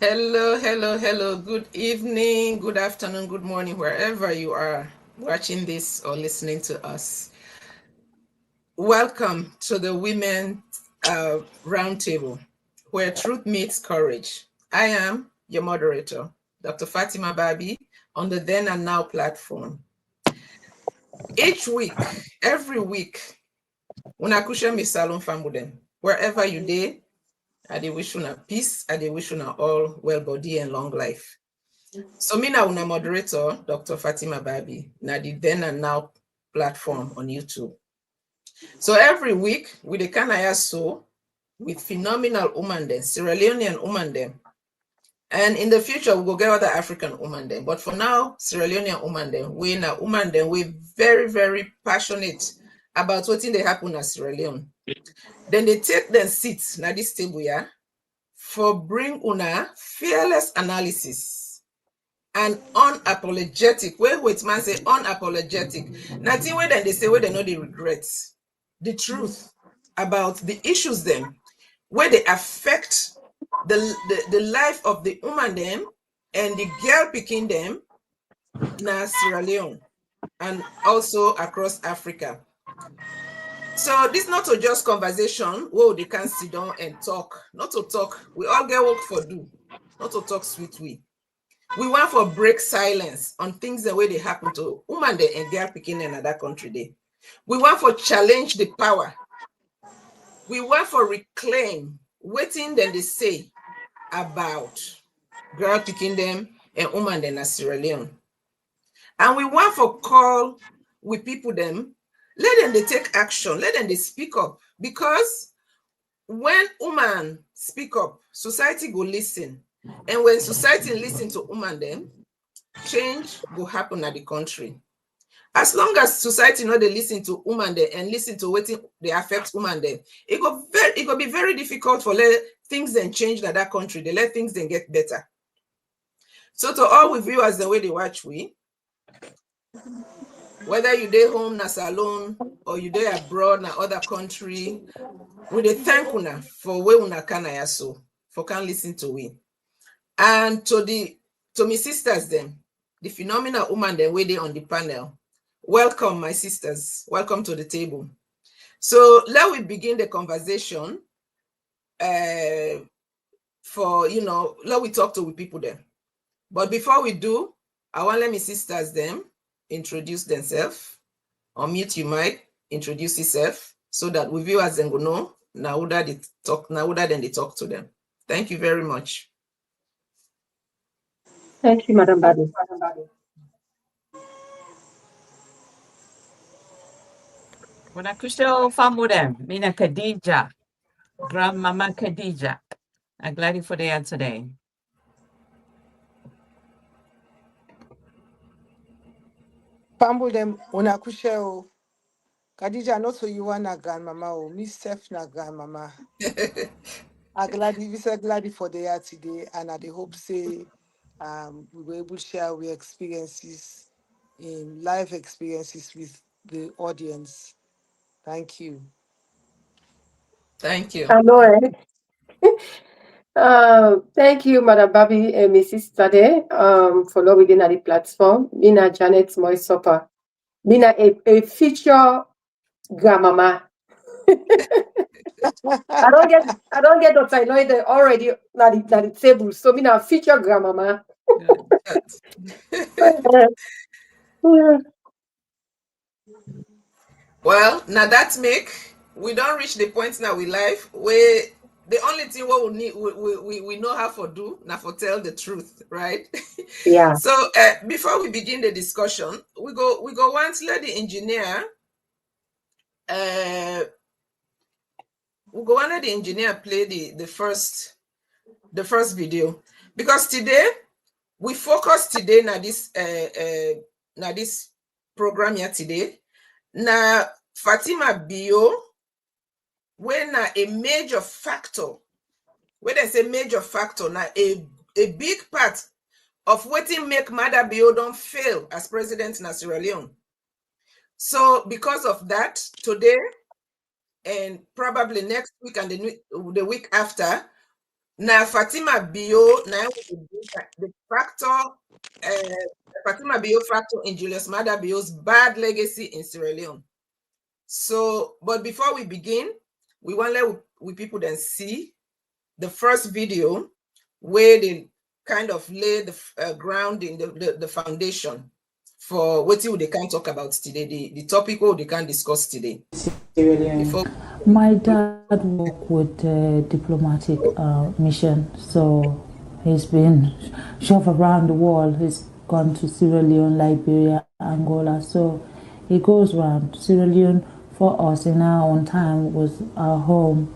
Hello, hello, hello. Good evening, good afternoon, good morning, wherever you are watching this or listening to us. Welcome to the Women Roundtable, where truth meets courage. I am your moderator, Dr. Fatima MAADA, on the Then and Now platform. Each week, every week, unakusha mi salon famuden, wherever you dey, I dey wish una peace, I dey wish una all well body and long life. So me now una moderator, Dr. Fatima MAADA, na the Then and Now platform on YouTube. So every week, with the Kanaya so, with phenomenal women then, Sierra Leonean women then, and in the future, we will get other African women then. But for now, Sierra Leonean women then, we na women then, we very, very passionate about what they happen in Sierra Leone. Then they take them seats na this table, yeah, for bring una fearless analysis and unapologetic. Wait, man say unapologetic. Nothing where then they say where they know they regret. The truth about the issues them, where they affect the life of the woman them and the girl picking them na Sierra Leone and also across Africa. So this not to just conversation, whoa, they can sit down and talk. Not to talk, we all get work for do, not to talk sweet we. We want for break silence on things the way they happen to women and girl picking in another country day. We want for challenge the power. We want for reclaim waiting then they say about girl picking them and woman then as Sierra Leone. And we want for call with people them, let them they take action, let them they speak up. Because when woman speak up, society go listen. And when society listen to woman them, change will happen at the country. As long as society know they listen to woman there and listen to what they affect woman there, it go be very difficult for let things then change that country. They let things then get better. So to all we viewers the way they watch we, whether you dey home na salon or you dey abroad na other country, we dey thank una for where una can so for can listen to we. And to me sisters them, the phenomenal woman then where they on the panel. Welcome, my sisters. Welcome to the table. So let we begin the conversation. For let we talk to the people there. But before we do, I want let me sisters them introduce themselves. Unmute your mic, introduce yourself, so that we viewers then go know now that they talk, now that then they talk to them. Thank you very much. Thank you, Madam Badu. Wanakusho famudem, Mina Khadija, Grandmama Khadija. I'm glad for the answer today. Pambudem unakusheo. Khadija, not so you want a grandmama or Miss Steph na grandmama. I'm glad for the year today, and I hope say we were able to share our experiences in life experiences with the audience. Thank you. Thank you. Hello. Thank you, Madam Babi and Mrs. Sade, for not within the platform. Mina Janet Moisopa. Mina a future grandmama. I don't get what I know it already at the table. So mina future grandmama. Well, now that's make we don't reach the point now in life where the only thing what we need we know how to do now for tell the truth, right? Yeah. So before we begin the discussion, we go once let the engineer we go let the engineer play the first video, because today we focus today na this program here today na Fatima bio when a major factor, when they say major factor, now a big part of what make MAADA bio don't fail as president in Sierra Leone. So because of that, today and probably next week and the week after, Now Fatima Bio, now the factor, Fatima Bio factor in Julius MAADA Bio's bad legacy in Sierra Leone. So, but before we begin, we want to let people then see the first video where they kind of lay the grounding, the foundation for what they can talk about today, the topic they can discuss today. My dad worked with a diplomatic mission, so he's been shoved around the world. He's gone to Sierra Leone, Liberia, Angola, so he goes around. Sierra Leone for us in our own time was our home.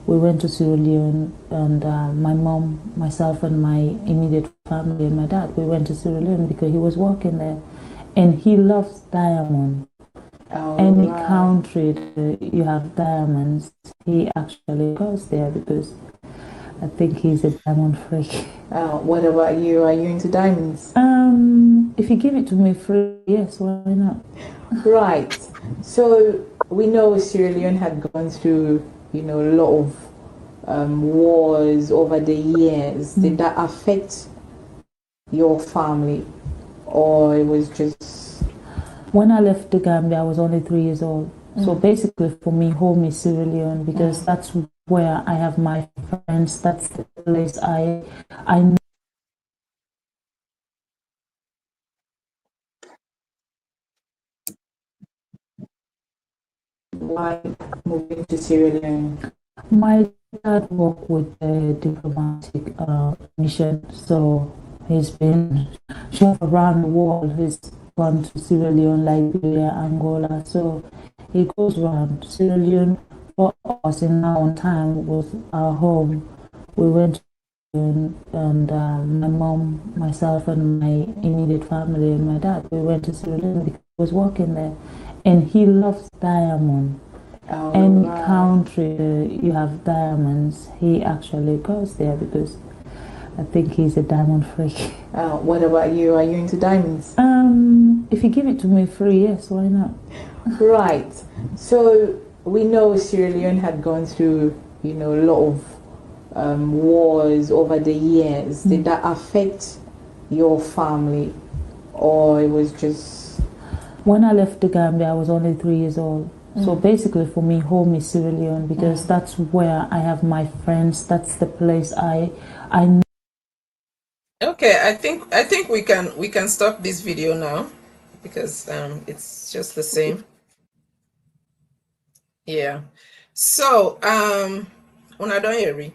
We went to Sierra Leone, and my mom, myself, and my immediate family, and my dad, we went to Sierra Leone because he was working there, and he loves diamond. Any country that you have diamonds, he actually goes there because I think he's a diamond freak. What about you? Are you into diamonds? If you give it to me free, yes, why not? Right. So we know Sierra Leone had gone through, a lot of wars over the years. Did that affect your family, or it was just? When I left the Gambia, I was only 3 years old. So basically, for me, home is Sierra Leone because that's where I have my friends. That's the place I know. Why moving to Sierra Leone? My dad worked with a diplomatic mission, so he's been shoved around the world. He's gone to Sierra Leone, Liberia, Angola, so he goes around. Sierra Leone for us in our own time was our home. We went to and my mom, myself, and my immediate family, and my dad, we went to Sierra Leone because he was working there, and he loves diamond. Any country you have diamonds, he actually goes there because I think he's a diamond freak. What about you? Are you into diamonds? If you give it to me free, yes, why not? Right. So we know Sierra Leone had gone through, a lot of wars over the years. Did that affect your family, or it was just? When I left the Gambia, I was only 3 years old. So basically, for me, home is Sierra Leone because that's where I have my friends. That's the place I know. Okay, I think we can stop this video now because it's just the same. Yeah. So una don hear me.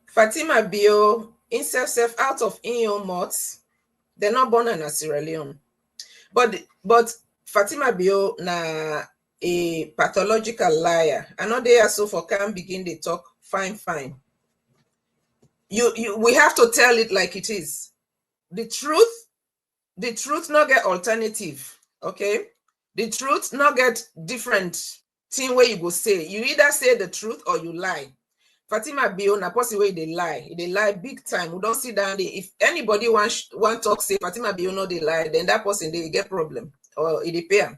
Fatima Bio in self out of in your mouth. They're not born in Sierra Leone. But Fatima Bio na a pathological liar. I know they are so for can begin they talk fine. We have to tell it like it is. The truth not get alternative. Okay? The truth not get different thing where you go say. You either say the truth or you lie. Fatima Bio na person way they lie big time. We don't sit down there. If anybody want talk say Fatima Bio no they lie, then that person they get problem or it pay am.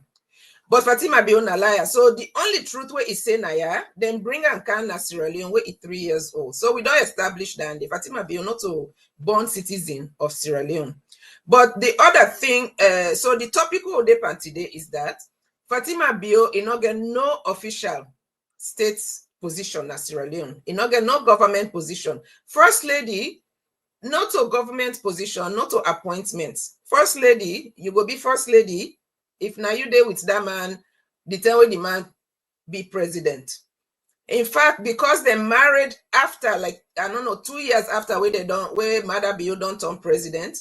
But Fatima Bio na liar. So the only truth where is say na ya, then bring and can na Sierra Leone where is 3 years old. So we don't establish that the Fatima Bio not a born citizen of Sierra Leone. But the other thing, so the topic of the pan today is that Fatima Bio not get no official state position as Sierra Leone. Not get no government position. First lady, not to government position, not to appointments. First lady, you go be first lady. If now you there with that man, the time when the man be president. In fact, because they married after, like, I don't know, 2 years after where Maada Bio don't turn president.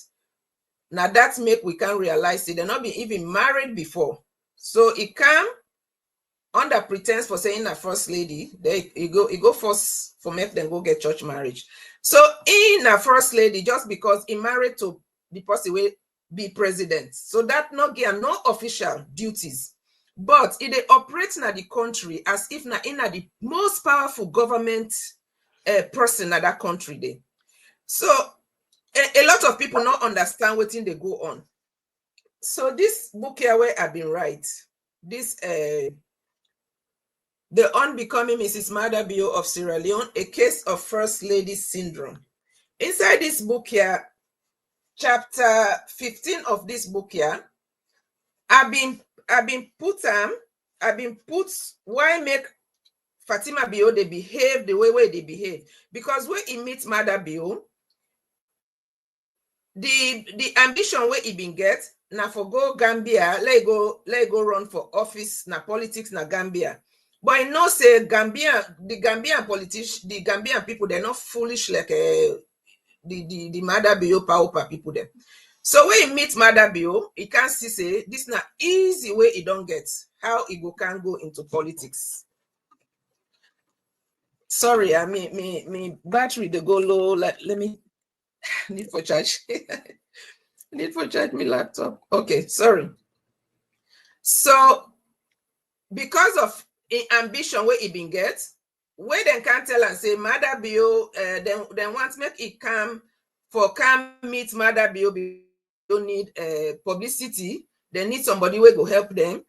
Now that make we can realize it. They not be even married before. So it come under pretense for saying a first lady, they you go first for make them go get church marriage. So in a first lady, just because he married to the person will be president. So that not get no official duties. But it operates in the country as if na in the most powerful government person in that country there. So a lot of people not understand what thing they go on. So this book here where I've been write, this The Unbecoming Mrs. Maada Bio of Sierra Leone, a case of First Lady syndrome. Inside this book here, chapter 15 of this book here, I've been put why make Fatima Bio they behave the way they behave, because when he meets Maada Bio, the ambition where he been get na for go Gambia, let go run for office na politics na Gambia. But I know say the Gambian politicians, the Gambian people, they're not foolish like the Maada Bio power people them. So when he meet Maada Bio, he can see say this na easy way he don't get how he can go into politics. Sorry, I mean me battery they go low. Like let me need for charge. Need for charge my laptop. Okay, sorry. So because of ambition where he been get, where they can tell and say Maada Bio, then want to make it come meet Maada Bio, don't need publicity. They need somebody who go help them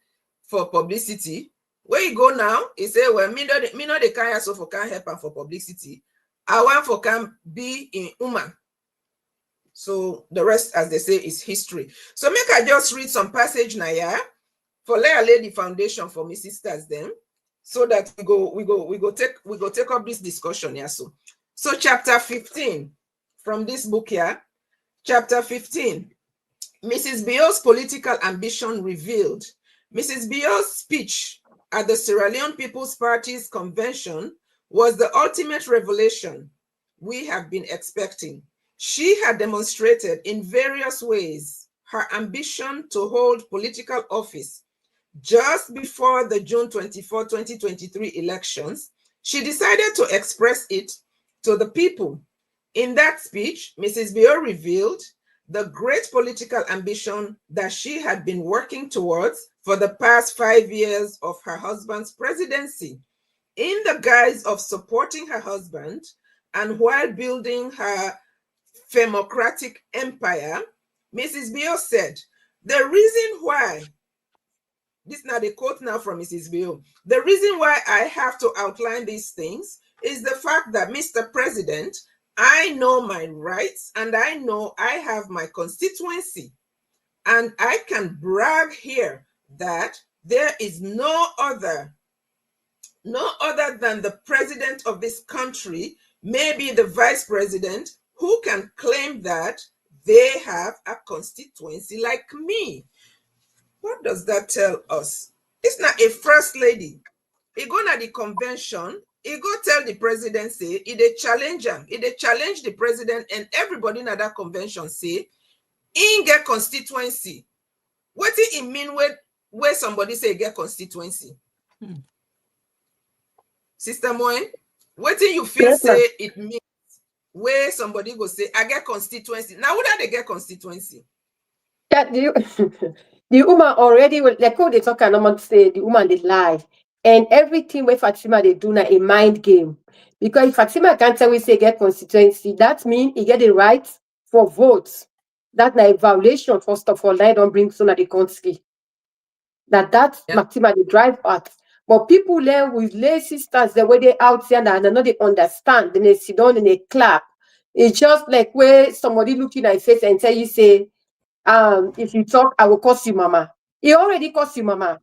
for publicity. Where you go now, he say, well, me no the can so for can help them for publicity. I want for can be in Uma. So the rest, as they say, is history. So make I just read some passage now, yeah, for lay the foundation for me sisters then, so that we go take up this discussion here. So chapter 15 from this book here, chapter 15, Mrs. Bio's political ambition revealed. Mrs. Bio's speech at the Sierra Leone People's Party's convention was the ultimate revelation we have been expecting. She had demonstrated in various ways her ambition to hold political office. Just before the June 24, 2023 elections, she decided to express it to the people. In that speech, Mrs. Bio revealed the great political ambition that she had been working towards for the past 5 years of her husband's presidency. In the guise of supporting her husband and while building her democratic empire, Mrs. Bio said, the reason why, this is now the quote now from Mrs. Bio, the reason why I have to outline these things is the fact that, Mr. President, I know my rights and I know I have my constituency. And I can brag here that there is no other than the president of this country, maybe the vice president, who can claim that they have a constituency like me. What does that tell us? It's not a first lady. He go to the convention, he go tell the president, say, he dey challenge him. He dey challenge the president, and everybody in that convention say, he get constituency. What do it mean where somebody say get constituency? Sister Moen, what do you feel Yes, say it means where somebody go say, I get constituency? Now, who they get constituency? That the woman already, like how they talk and normal say the woman they lie. And everything where Fatima they do now a mind game. Because if Fatima can't tell we say get constituency, that means he get the right for votes. That na a violation, first of all, I don't bring so na the country. That Yeah. Fatima they drive at. But people there with lay sisters, the way they out there and they know they understand, then they sit down and they clap. It's just like where somebody looking at your face and tell you say, if you talk, I will curse you, mama. He already cursed you, mama.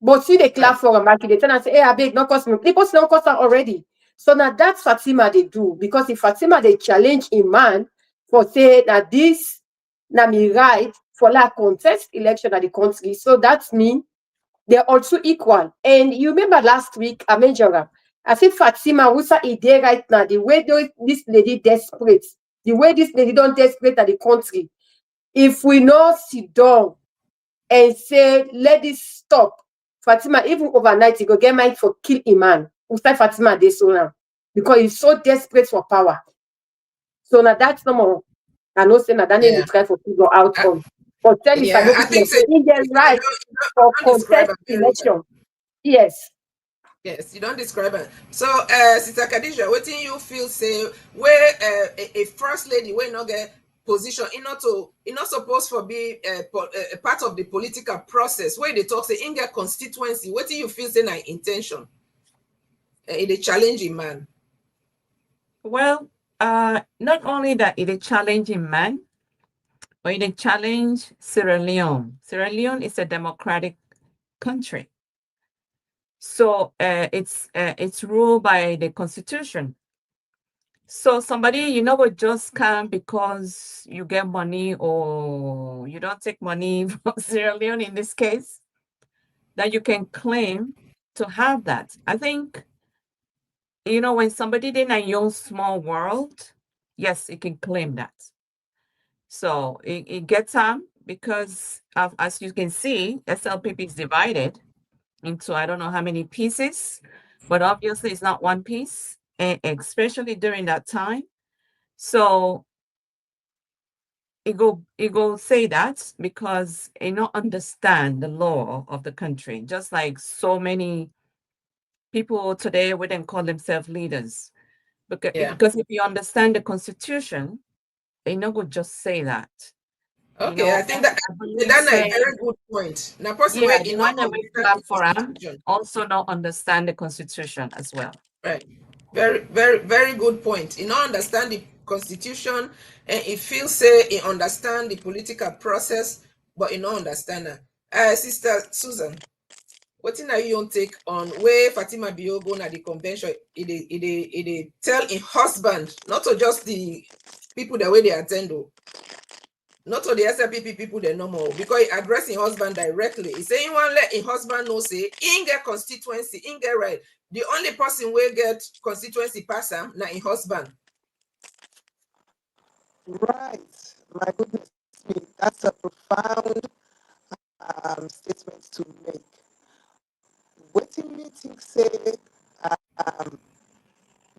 But see they clap for him back, they turn and say, hey, I beg, not curse me. The person don't curse her already. So now that's Fatima they do. Because if Fatima they challenge a man for say that this na me right for like contest election at the country. So that's mean they're also equal. And you remember last week, I said Fatima, who's a day right now, the way this lady desperate, the way this lady don't desperate at the country. If we not sit down and say, let this stop, Fatima, even overnight, he go get mind for kill a man. Who's like Fatima this so now? Because he's so desperate for power. So now that's no more. I know say now that name try for figure out on. But tell if I know I think so. in their right for describe contest it very well. election. Yes. Yes, you don't describe it. So, Sister Khadija, what do you feel say where a first lady will not get position, not supposed to be a part of the political process where they talk say in their constituency? What do you feel say na intention? It's a challenging man. Well, not only that it a challenging man, but it a challenge Sierra Leone. Sierra Leone is a democratic country. So it's ruled by the constitution. So somebody, would just come because you get money or you don't take money from Sierra Leone in this case, that you can claim to have that. I think, when somebody in a young small world, yes, it can claim that. So it gets because as you can see, SLPP is divided into I don't know how many pieces, but obviously it's not one piece, and especially during that time. So it go say that because they not understand the law of the country, just like so many people today wouldn't call themselves leaders. Because, Yeah. because if you understand the constitution, they not go just say that. Okay, I think that When we that's a say, very good point. Now, person yeah, where the you not one that we understand clap the for constitution. also don't understand the constitution as well. Right. Very, very, very good point. You not understand the constitution, and it feels say you understand the political process, but you not understand that. Sister Susan, what thing are you on take on where Fatima Biogo na the convention? It tell in husband, not to just the people that way they attend, not to the SLPP people they know more, because he addressing husband directly. He saying one let in husband know say in get constituency, in get right. The only person will get constituency pass him na in husband. Right. My goodness me, that's a profound statement to make. What do you think say um,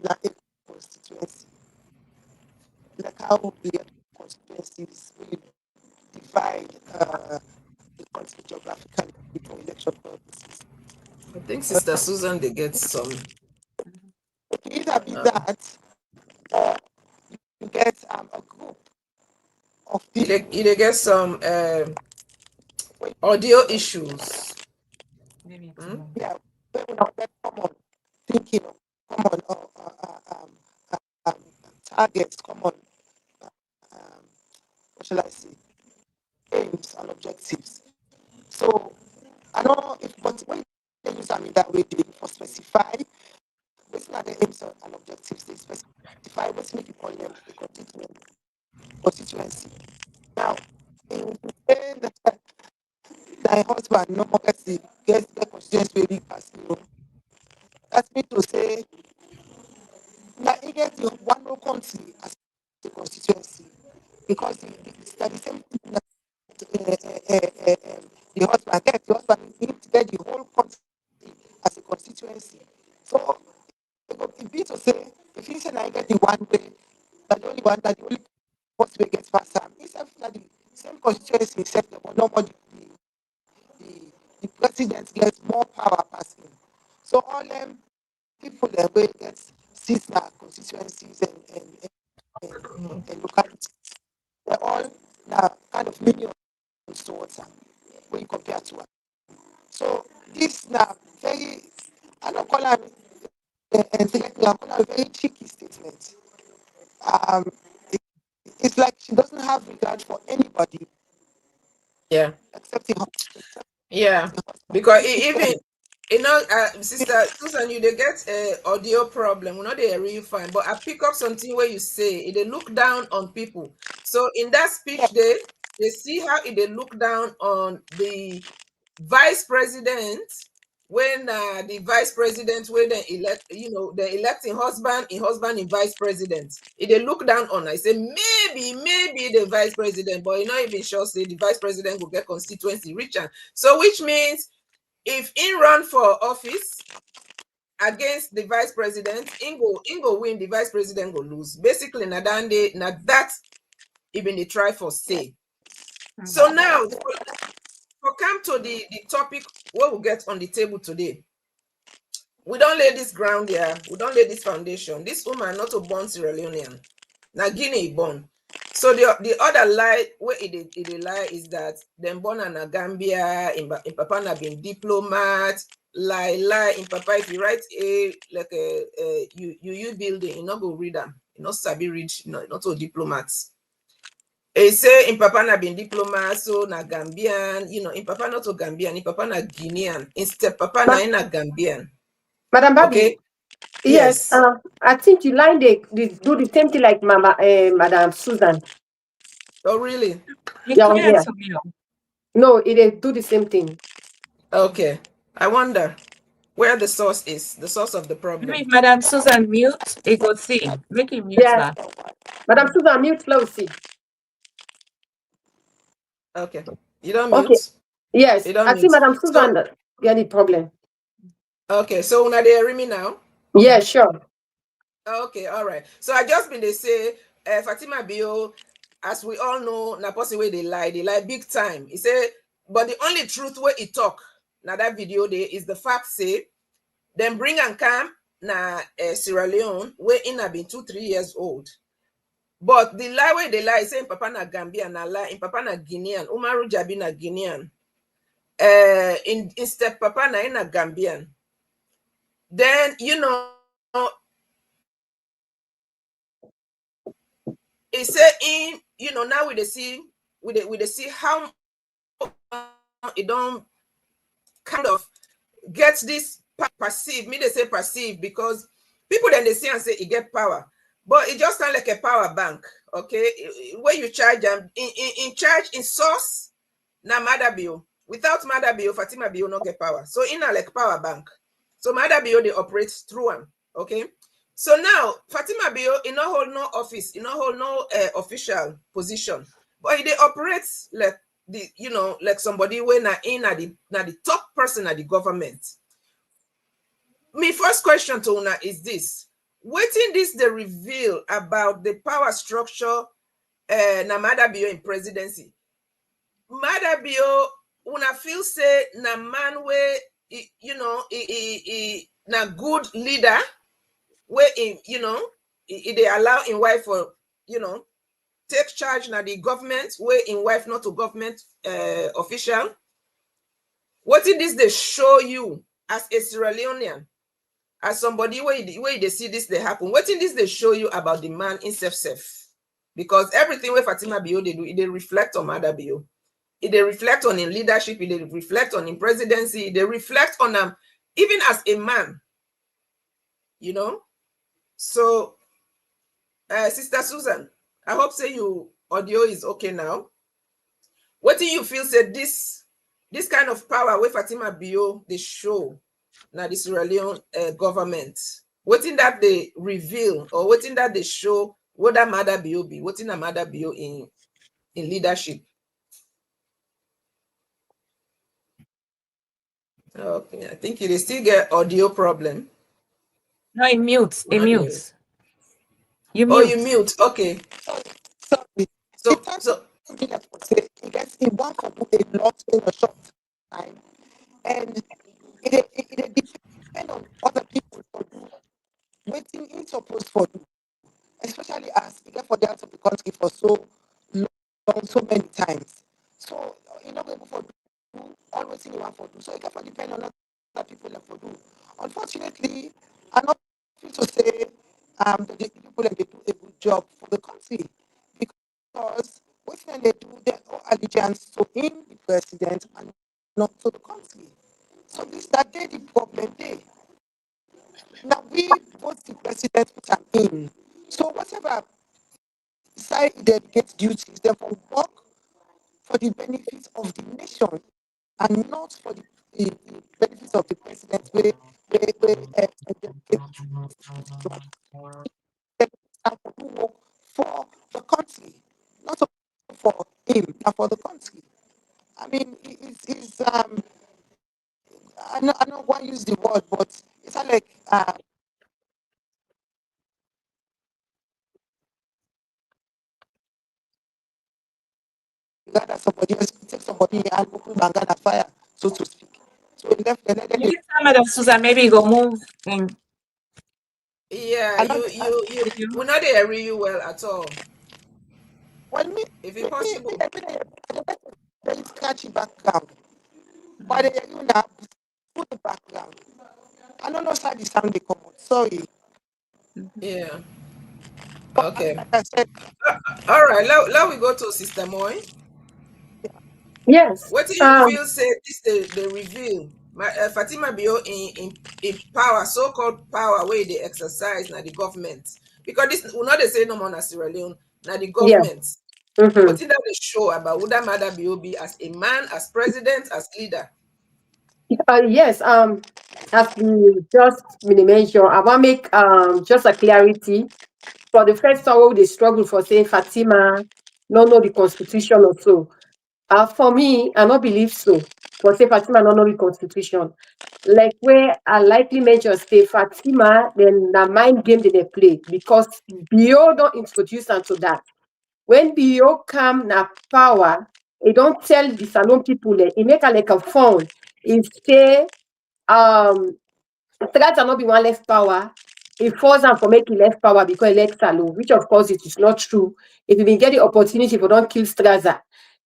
na a constituency? Like how the constituencies will divide the country geographically for election purposes. I think Sister Susan they get some. It can either be Um, that or you get a group of people. they get some audio issues. Maybe it's Hmm? wrong. Yeah, we will not get common thinking, common um, targets, common, what shall I say, aims and objectives. So I know if, but when they use them in that way, they for specify what's not the aims and objectives, they specify what's making call them a constituency. Now, in the thy husband no more gets the constituency wey big pass you. That means to say na he get the one no country as the constituency because it's the same thing that the husband get. The husband need to get the whole country as a constituency. So it be to say if he say na he get the one way, but the only one that the only post way gets past am, instead of the same constituency except but nobody the president gets more power past him. So all them people that way get seasonal constituencies and localities, they're all now kind of minions towards him when you compare to him. So this now very, I don't call him intellectual, I call him a very cheeky statement. Um, it, it's like she doesn't have regard for anybody Yeah. except her Yeah. husband. Because It's even Sister Susan, you they get a audio problem. We know they are really fine, but I pick up something where you say they look down on people. So in that speech, they see how they look down on the vice president when the vice president when they elect, they electing husband in vice president. If they look down on, I say maybe the vice president, but you're not even sure say the vice president will get constituency richer. So which means if in run for office against the vice president, Ingo win, the vice president go lose. Basically, na that even they try for say. So now, for come to the topic what we get on the table today. We don't lay this ground here. We don't lay this foundation. This woman not a born Sierra Leonean. Now Guinea born. So the other lie where it lie is that them born in Gambia, in Papa na been diplomat, lie in Papa. If you write a you building, you not go read them, you not sabi read, not all diplomats. They say in Papa na been diplomat, so na Gambian, in Papa not to Gambian, in Papa na Guinean. Instead, Papa na in a Gambian. Madam Babi, Okay. yes, I think you line they do the same thing like Madam Susan. Oh, really? Yeah. No, it do the same thing. Okay. I wonder where the source is, the source of the problem. Make Madam Susan mute, it go see. Make him mute Yes. Madam Susan, mute Flossy. Okay. You don't mute? Okay. Yes. You don't I see mute. Madam Susan get the problem. Okay, so now they hear me now? Yeah, sure. Okay, all right. So I just been they say Fatima Bio, as we all know, na person way they lie big time. He say, but the only truth where he talk now that video there is the fact say them bring and come na Sierra Leone where in have been 2-3 years old. But the lie where they lie saying Papa na Gambian na lie in Papa na Guinean, Umaru Jabi na Guinean. Instead Papa na in a Gambian. Then it say now we see how it don't kind of get this perceive. Me they say perceive because people then they see and say it get power, but it just sound like a power bank. Okay, where you charge them in charge in source na Maada Bio. Without Maada Bio, Fatima Bio not get power. So in a like power bank. So Maada Bio they operate through them. Okay. So now Fatima Bio in no hold no office, in no hold no official position, but they operate like like somebody when in at the top person at the government. My first question to Una is this: waiting this they reveal about the power structure na Maada Bio in presidency. Maada Bio Una feel say na man where na good leader. Where they allow in wife for take charge now the government, where in wife not to government official. What did this they show you as a Sierra Leonean, as somebody where they see this they happen? What did this they show you about the man in self? Because everything where Fatima Bio they do, they reflect on Maada Bio. They reflect on in leadership, they reflect on in presidency, they reflect on even as a man, So, Sister Susan, I hope say you audio is okay now. What do you feel say this kind of power where Fatima Bio they show now the Sierra Leone government? What in that they reveal or what in that they show what that Maada Bio be? What in a Maada Bio in leadership? Okay, I think you still get audio problem. No, it mutes. It mutes. You mute. Oh, you mute. Okay. So it wants to do a lot in a short time, and it depends on other people for do waiting in supposed for do, especially as it get for the out of the country for so long, so many times. So not able for do always in one for do. So it get for depend on other people like for do. Unfortunately, I'm not feel to say the people that they do a good job for the country because when they do their allegiance to him, the president, and not to the country. So this that day the problem there. Now we vote the president put him in. So whatever side they get duties, they will work for the benefits of the nation and not for the benefits of the president where they get work for the country, not for him, but for the country. I mean, it's I know why use the word, but it's not like that somebody else take somebody and put Bangana fire, so to speak. So it left Maybe Madam Susan, maybe you go move in. Yeah, you we're not hearing you well at all. When me, if it's possible. there is scratchy background. But you know, put the background. I don't know how the sound they come out. Sorry. Yeah. But Okay. like I said, All right. Now we go to Sister Moy. Yes. What do you feel say this the reveal? Fatima Bio in power, so-called power where they exercise now the government. Because this will not they say no more na Sierra Leone, now the Yeah. government. Mm-hmm. What did that they show about Julius MAADA be as a man, as president, as leader? Yes. As we just mentioned, I want to make just a clarity. For the first time, they struggle for saying Fatima, no know the constitution or so. For me, I don't believe so. For say Fatima, no know the constitution. Like where I likely mention say Fatima, then the mind game they play because Bio don't introduce them to that. When Bio come na power, he don't tell the salon people he make like a phone. He say that cannot be one left power. He force them for making left power because he left Salon, which of course it is not true. If you get the opportunity, if you don't kill Straza.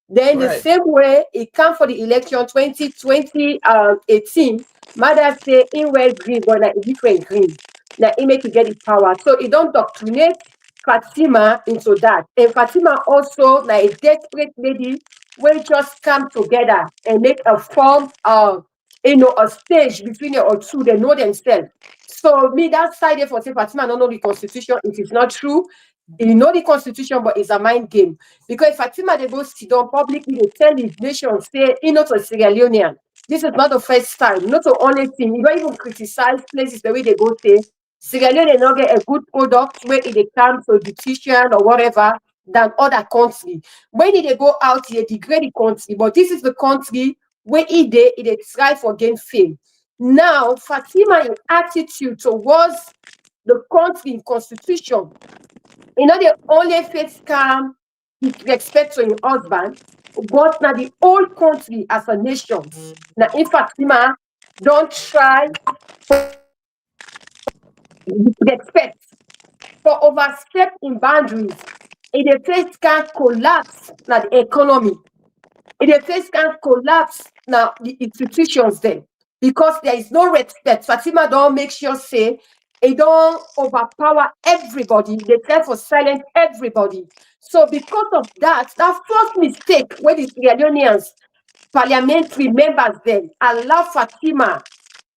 Then the Right. same way it come for the election 2018, Mother say in wear green, but like a different green. Now he make you get the power. So he don't doctrinate Fatima into that. And Fatima also like a desperate lady will just come together and make a form of a stage between the or two, they know themselves. So me, that side there for say Fatima don't know the constitution, it is not true. You know the constitution, but it's a mind game. Because Fatima they go sit down publicly, they tell the nation, say, not a Sierra Leonean. This is not the first time, not the only thing. You don't even criticize places the way they go say Sierra Leone not get a good product where it comes to beautician or whatever than other country. When they go out here, degrade the country, but this is the country where it strive for gain fame. Now, Fatima in attitude towards the country in constitution, the only face calm with respect to your husband, but now the whole country as a nation. Now, in Fatima, don't try with respect for overstep in boundaries. The face can collapse now the economy. The face can collapse now the institutions then because there is no respect. Fatima don't make sure say it don't overpower everybody. They try for silence everybody. So because of that first mistake when the Sierra Leoneans parliamentary members then allow Fatima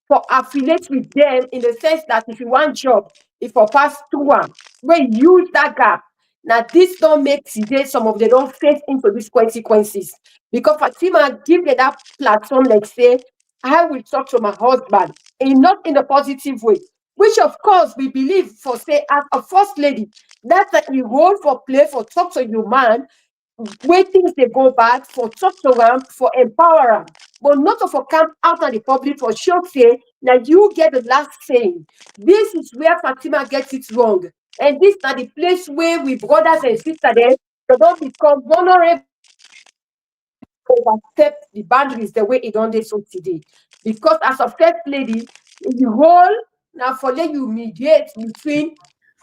for affiliate with them in the sense that if you want job, if you pass through one, where you use that gap. Now this don't make today some of them don't face into these consequences. Because Fatima give me that platform, like say, I will talk to my husband, and not in a positive way. Which of course we believe for say as a first lady, that's a role for play for talk to your man where things they go bad for talk to them, for empower them, but not for come out of the public for show say now you get the last saying. This is where Fatima gets it wrong. And this is the place where we brothers and sisters they don't become vulnerable overstep the boundaries the way it don't dey so today. Because as a first lady, the role now for let you mediate between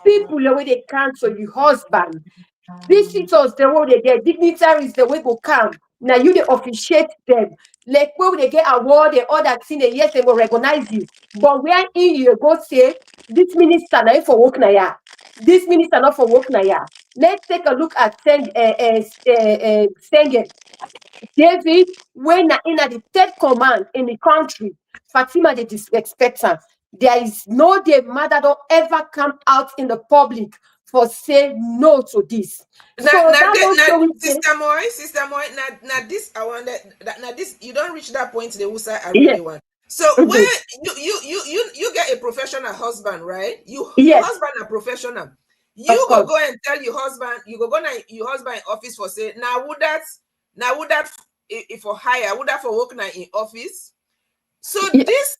people the way they cancel your husband. Visitors, the way they get dignitaries, the way go come. Now you they officiate them. Like when they get award and all that thing, yes, they will recognize you. But where in you go say, this minister now for work na ya. This minister not for work na ya. Let's take a look at Sengen. David, when in the third command in the country, Fatima they disrespect her. There is no day mother don't ever come out in the public for say no to this. So that also Sister Moy, now this I wonder that now this you don't reach that point the Usa I yes, really want. So when you get a professional husband, right? Your yes, husband a professional. of You course, go and tell your husband, you go na your husband in office for say now would that if for hire, would that for work now in office? So yes, this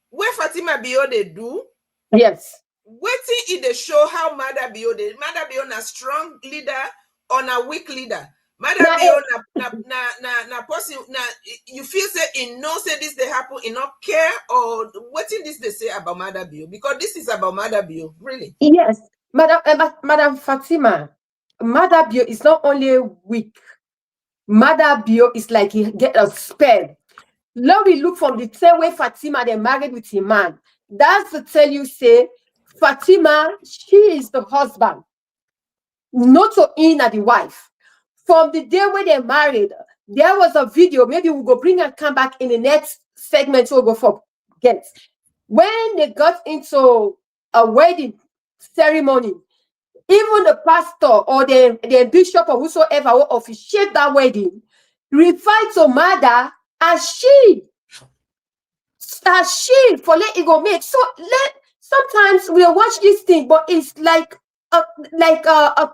where Fatima Bio they do, yes. waiting in the show how Mada Bio they Mada Bio na strong leader or na weak leader. Mada Now, Bio na person na you feel say in no say this they happen in not care or what in this they say about Mada Bio because this is about Mada Bio really. yes, Madam Fatima, Maada Bio is not only weak. Maada Bio is like he get a spell. Now we look from the same way Fatima they married with a man. That's to tell you, say, Fatima, she is the husband, not so in at the wife. From the day when they married, there was a video. Maybe we'll go bring and come back in the next segment. We'll go for get. When they got into a wedding ceremony, even the pastor or the bishop or whosoever will officiate that wedding referred to Maada as she for let it go make. So sometimes we watch this thing, but it's like a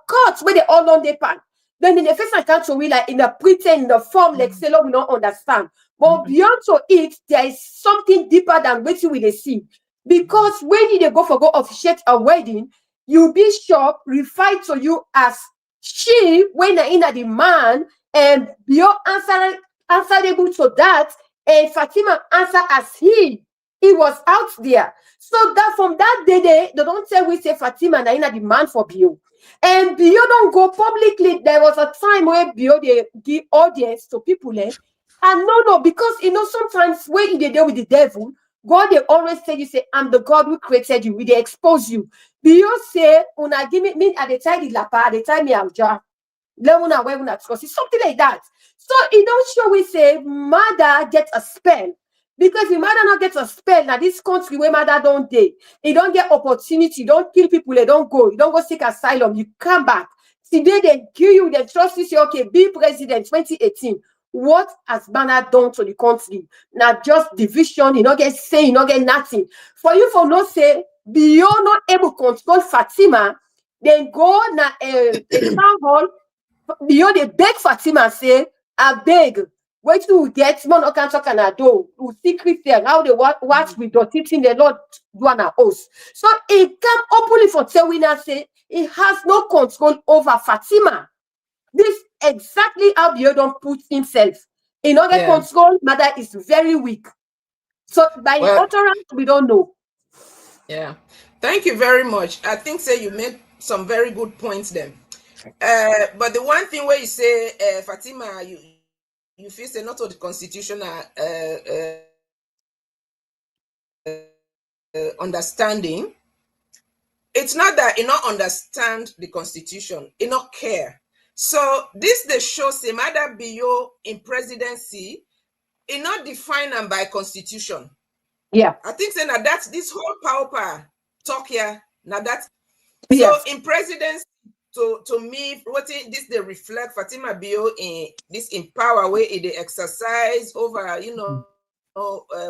court where they all on the pan. Then in the first account, so we like in the pretend, in the form, like say, we don't understand. But beyond to it, there is something deeper than what we they see. Because when you go officiate a wedding, you bishop refer to you as she when in the man, and beyond answerable to that, and Fatima answer as he was out there. So that from that day, they don't say we say Fatima na in the man for Bio. And Bio don't go publicly. There was a time where Bio they give audience to people and no, because sometimes when they deal with the devil, God they always say you say, I'm the God who created you, they expose you. Bio say, una give me at the time the lapa, at the time me alja. It's something like that. So it don't show we say Maada get a spell. Because if Maada not get a spell, now this country where Maada don't day, it don't get opportunity, don't kill people, they don't go, you don't go seek asylum, you come back. Today they kill you, they trust you, say, okay, be president 2018. What has Maada done to the country? Now just division, you don't get say, you don't get nothing. For you for no say, beyond not able to control Fatima, then go na a town hall. Beyond they beg Fatima say, I beg, wait till we get one or can talk and I do secret there. How they watch with the teaching the Lord do an host. So it come openly for Tewina say it has no control over Fatima. This exactly how Biodon put himself. In order control, Maada is very weak. So by utterance, we don't know. Yeah. Thank you very much. I think say you made some very good points then. But the one thing where you say, Fatima, you feel say not all the constitutional understanding. It's not that you not understand the constitution, you not care. So this the show say Maada Bio in presidency, it not defined them by constitution. Yeah. I think saying that that's this whole power talk here. Now that's so in presidency. To me, what this they reflect Fatima Bio in this in power way they exercise over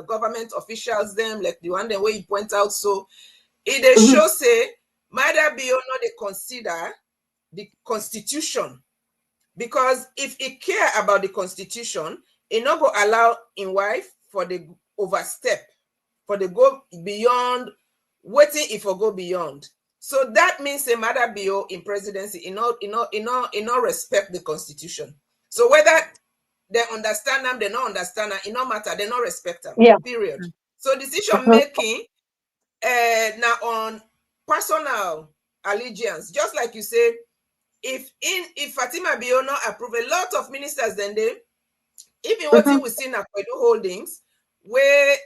government officials them like the one the way you point out. So it they show say Maada Bio not they consider the constitution, because if it care about the constitution, it not go allow in wife for the overstep, for the go beyond waiting if or go beyond. So that means a Maada Bio in presidency, you know, respect the constitution. So whether they understand them, they don't understand them, it no matter, they don't respect them. Yeah. Period. So decision making now on personal allegiance, just like you said, if Fatima Bio not approve, a lot of ministers then they even what we see now Kwedu Holdings, where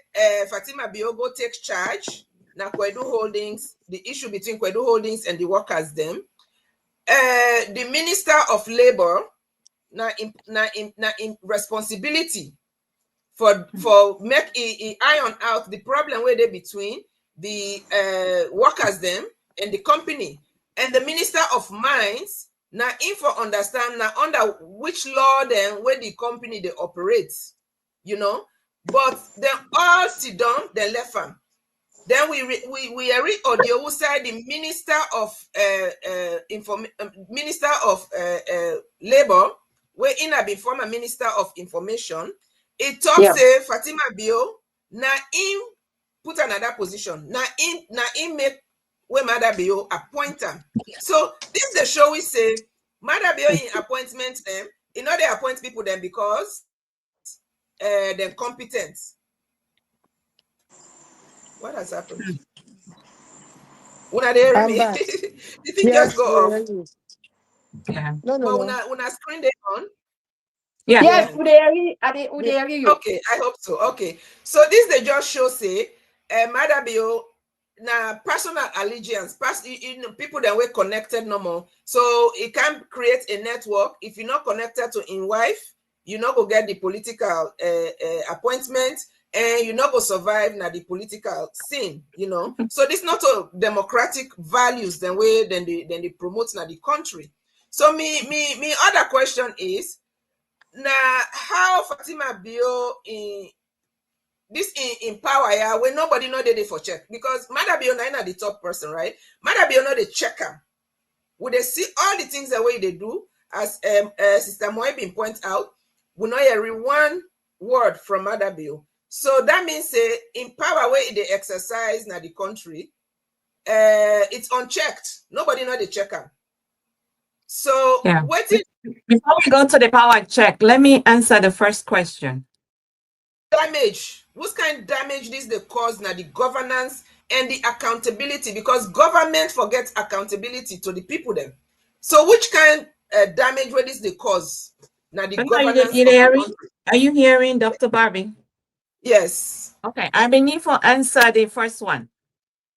Fatima Bio go take charge. Now Kwedu Holdings, the issue between Kwedu Holdings and the workers them, the Minister of Labor now in responsibility for make iron out the problem where they between the workers them and the company, and the Minister of Mines now info understand now under which law then where the company they operate, but then all sit down they left them. Then we read audio who said the Minister of Labor, where in a be former Minister of Information, it talks say Fatima Bio na in put another position. Na in make where Maada Bio appoint them. So this is the show we say Maada Bio in appointment them, they appoint people then because they're competent. What has happened? Una they hear me? back. Did it just go off? Yeah. No, no, But no. when I screen them on. Yeah. Yes, Yeah. would they hear you? Okay, I hope so. Okay. So this they just show say Maada Bio na personal allegiance, people that were connected no more. So it can create a network. If you're not connected to in wife, you not go get the political appointment, and you not go survive na the political scene, you know. So this not a democratic values than way then they promote na the country. So me other question is now how Fatima Bio in power, yeah, when nobody know they for check, because Maada Bio na the top person, right? Maada Bio know they check them. Would they see all the things the way they do, as Sister Moe been point out, we know every one word from Maada Bio. So that means say in power way they exercise na the country, it's unchecked. Nobody know they check them. So Yeah. what is Before we go to the power check, let me answer the first question. damage? What kind of damage this they cause now the governance and the accountability, because government forgets accountability to the people them. So which kind damage what is the cause now the governance of the country? Are you hearing Dr. Barbie? Yes. Okay, I need for answer the first one.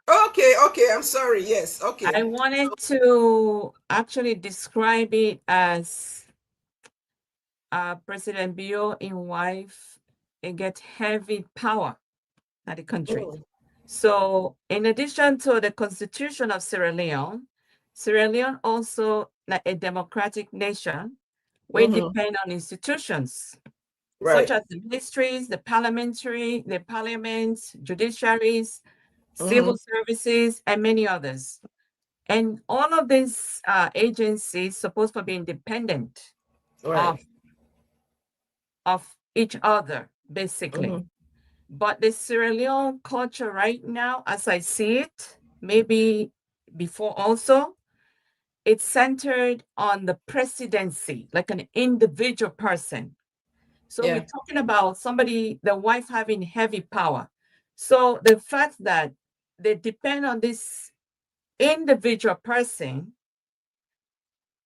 Okay, I'm sorry. Yes, okay. I wanted to actually describe it as President Bio in wife and get heavy power at the country. So in addition to the constitution of Sierra Leone also like a democratic nation, we depend on institutions such as the ministries, the parliaments, judiciaries, civil services, and many others. And all of these agencies supposed to be independent of each other, basically. But the Sierra Leone culture right now, as I see it, maybe before also, it's centered on the presidency, like an individual person. So we're talking about somebody, the wife having heavy power. So the fact that they depend on this individual person,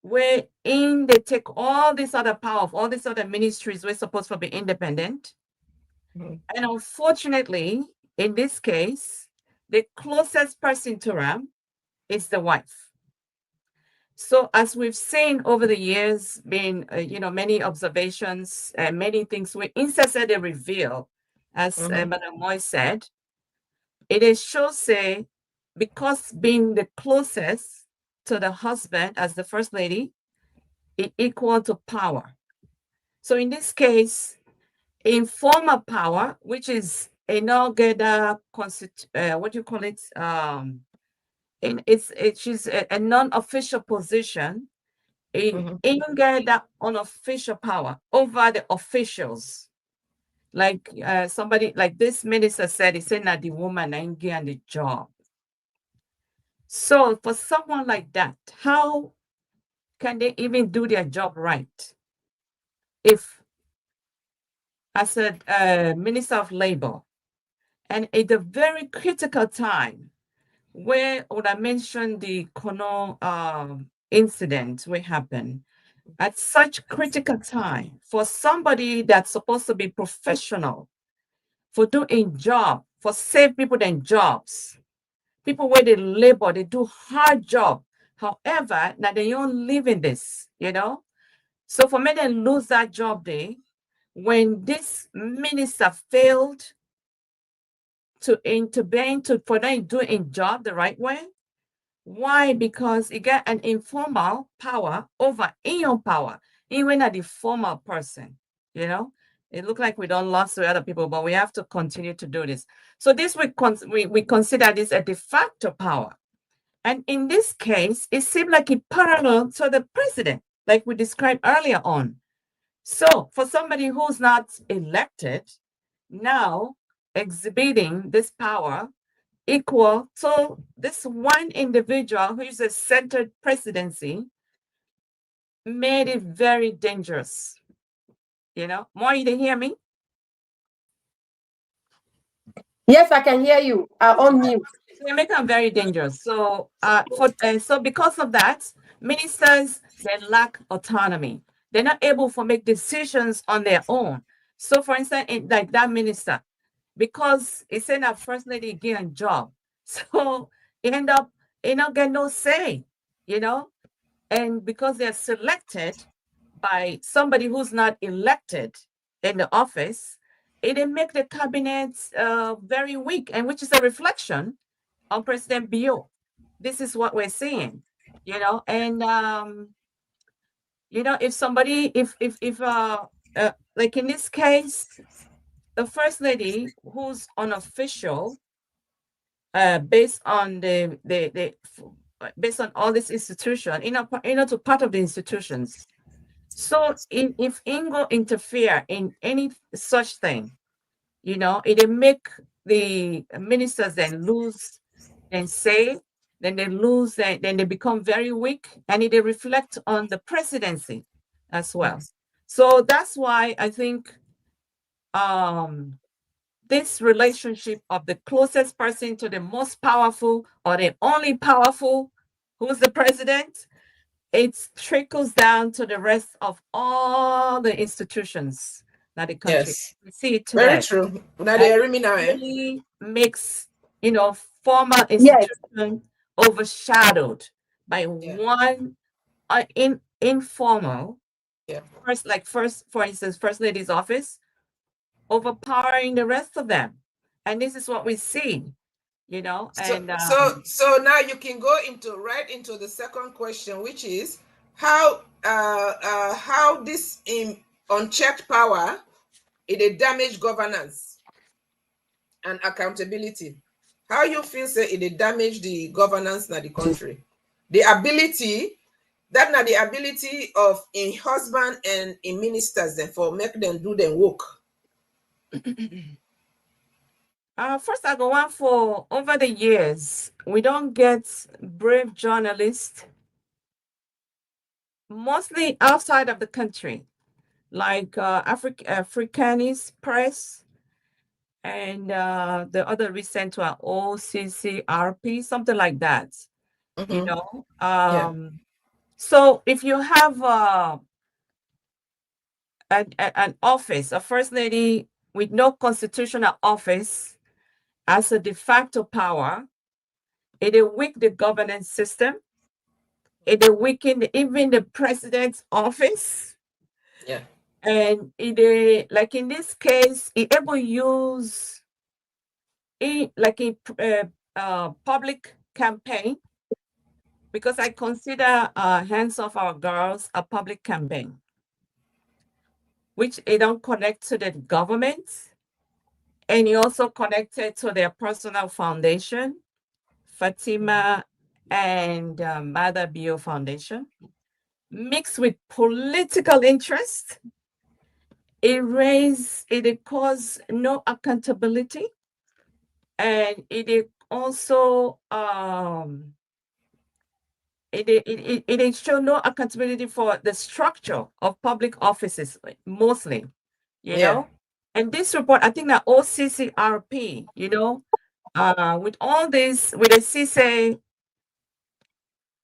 wherein they take all this other power of all these other ministries we're supposed to be independent. And unfortunately, in this case, the closest person to them is the wife. So as we've seen over the years, been many observations and many things we incessantly reveal, as Madam Moy said, it is shows say because being the closest to the husband as the first lady, it equal to power. So in this case, informal power, which is a no-gether what do you call it? She's a non-official position in that unofficial power over the officials. Like somebody like this minister said, he said that the woman ain't getting the job. So for someone like that, how can they even do their job right? If as a minister of labor, and at a very critical time, where when I mentioned the Kono incident what happened, at such critical time for somebody that's supposed to be professional, for doing job, for save people than jobs, people where they labor, they do hard job. However, now they don't live in this, So for me, they lose that job day when this minister failed to intervene for them doing job the right way. Why? Because it got an informal power over in power, even at the formal person, It looked like we don't lost to other people, but we have to continue to do this. So this we consider this a de facto power. And in this case, it seemed like it parallel to the president, like we described earlier on. So for somebody who's not elected, now exhibiting this power equal to this one individual who is a centered presidency made it very dangerous. More, you didn't hear me? Yes, I can hear you. On mute. They make them very dangerous. So, so because of that, Ministers, they lack autonomy. They're not able to make decisions on their own. So, for instance, like that minister, because it's in a first lady getting job, so it end up not get no say, and because they're selected by somebody who's not elected in the office, it make the cabinet very weak, and which is a reflection on President Bio. This is what we're seeing, and if somebody, if like in this case, the first lady who's unofficial, based on based on all this institution, to part of the institutions. So if Ingo interfere in any such thing, it make the ministers then lose and say, then they lose, then they become very weak, and it reflect on the presidency as well. So that's why I think this relationship of the closest person to the most powerful or the only powerful, who's the president, it trickles down to the rest of all the institutions that the country. Yes. We see it Very today. true. Now That they hear me now, really makes, formal institution overshadowed by one informal, for instance, First Lady's office, overpowering the rest of them. And this is what we see, So now you can go right into the second question, which is how this unchecked power it damage governance and accountability. How you feel say it damage the governance na the country, the ability of in husband and in ministers then for make them do them work. First, I go on for over the years, we don't get brave journalists, mostly outside of the country, like Africanist press and the other recent one, OCCRP, something like that. So if you have an office, a first lady with no constitutional office as a de facto power, it will weaken the governance system. It will weaken even the president's office. Yeah. And it, like in this case, it able use it like a public campaign, because I consider Hands Off Our Girls a public campaign, which it don't connect to the government, and it also connected to their personal foundation, Fatima and MAADA Bio Foundation, mixed with political interest. It cause no accountability, and it also it show no accountability for the structure of public offices, mostly, And this report, I think that OCCRP, with all this, with the CISA,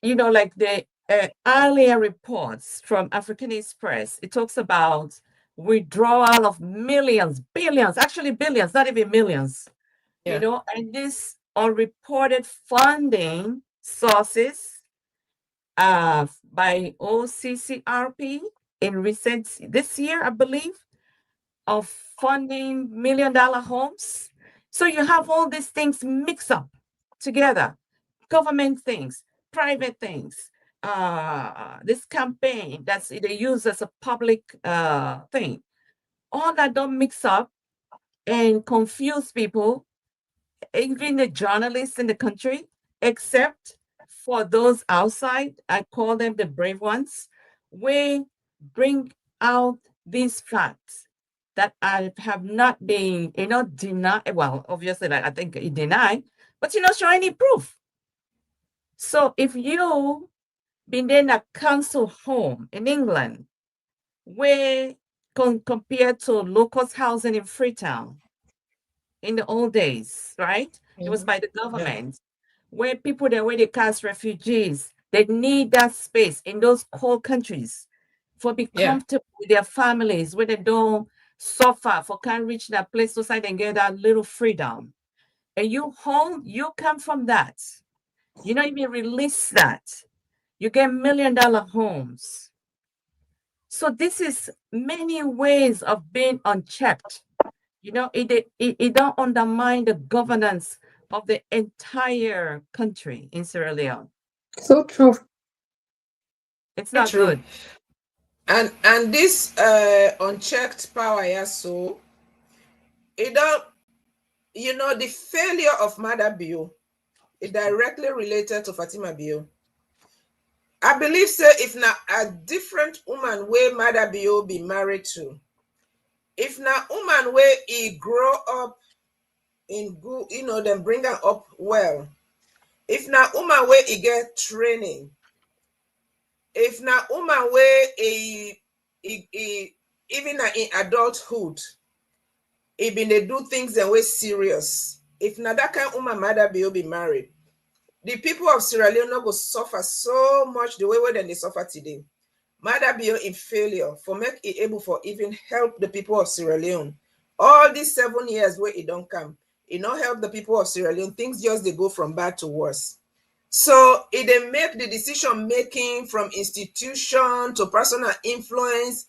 like the earlier reports from Africanist Press, it talks about withdrawal of millions, billions, actually billions, not even millions, and this unreported funding sources by OCCRP in this year, I believe, of funding $1 million homes. So you have all these things mixed up together, government things, private things, this campaign that's they use as a public thing. All that don't mix up and confuse people, even the journalists in the country, except for those outside. I call them the brave ones. We bring out these facts that I have not been, denied. Well, obviously, I think it denied, but show any proof. So if you been in a council home in England, where compared to locust housing in Freetown in the old days, right? It was by the government, where people there where they cast refugees They need that space in those cold countries for be comfortable with their families, where they don't suffer, for can't reach that place to side and get that little freedom. And you home, you come from that. You don't even release that. You get $1 million homes. So this is many ways of being unchecked. You know, it don't undermine the governance of the entire country in Sierra Leone. So true. It's not True. good. And this unchecked power, yeah, so it don't, you know, the failure of MAADA bill is directly related to Fatima bill. I believe so. If not a different woman where MAADA bill be married to, if not woman where he grow up in good, you know, then bring her up well. If not woman where he get training, if not woman where he even in adulthood, he been they do things and way serious. If not that kind of woman MAADA bill be married, the people of Sierra Leone not go suffer so much the way where they suffer today. MAADA bill in failure for make it able for even help the people of Sierra Leone. All these 7 years where it don't come, it not help the people of Sierra Leone. Things just they go from bad to worse. So it they make the decision making from institution to personal influence.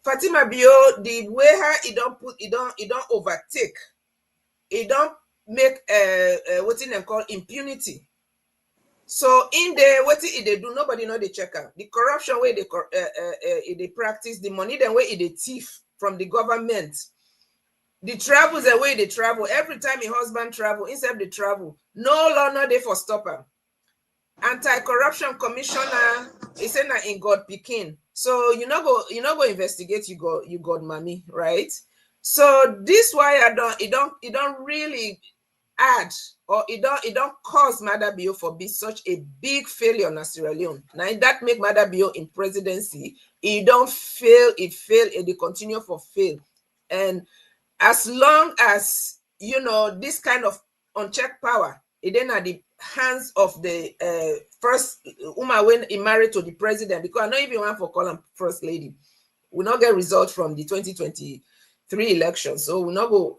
Fatima Bio, the way her it don't overtake. It don't make what in them call impunity. So in there, what they do, nobody know they check out. The corruption way they practice, the money the way they thief from the government, the travels the way they travel. Every time a husband travel, instead they travel, no law no they for stop them. Anti-corruption commissioner is saying that in God Peking. So you not go investigate you got money, right? So this why it don't really add or it don't cause MAADA Bio for be such a big failure in Sierra Leone. Now that make MAADA Bio in presidency, it don't fail, it continue for fail. And as long as you know this kind of unchecked power, it then at the hands of the first woman when he married to the president, because I know even one for call him first lady, we not get results from the 2023 election. So we not go,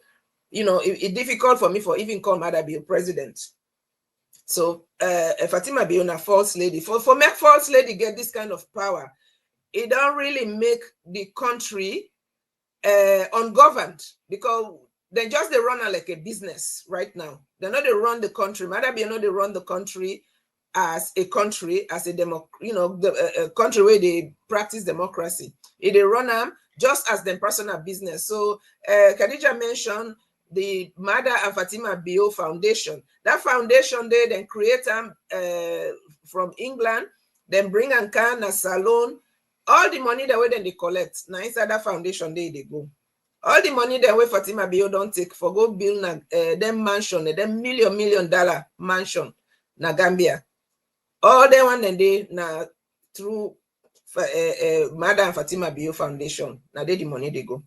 you know, it's difficult for me for even call MAADA Bio president. So Fatima Bio a false lady. For make false lady get this kind of power, it don't really make the country ungoverned, because they just they run like a business right now. They're not they run the country. MAADA Bio know they run the country as a country, as a a country where they practice democracy. They run them just as their personal business. So Khadija mentioned the MAADA and Fatima Bio Foundation. That foundation they then create them from England, then bring and can a salon. All the money that way then they collect. Now inside that foundation they go. All the money that way Fatima Bio don't take for go build them mansion, them million dollar mansion na Gambia. All they want and they now through MAADA and Fatima Bio Foundation. Now they the money they go.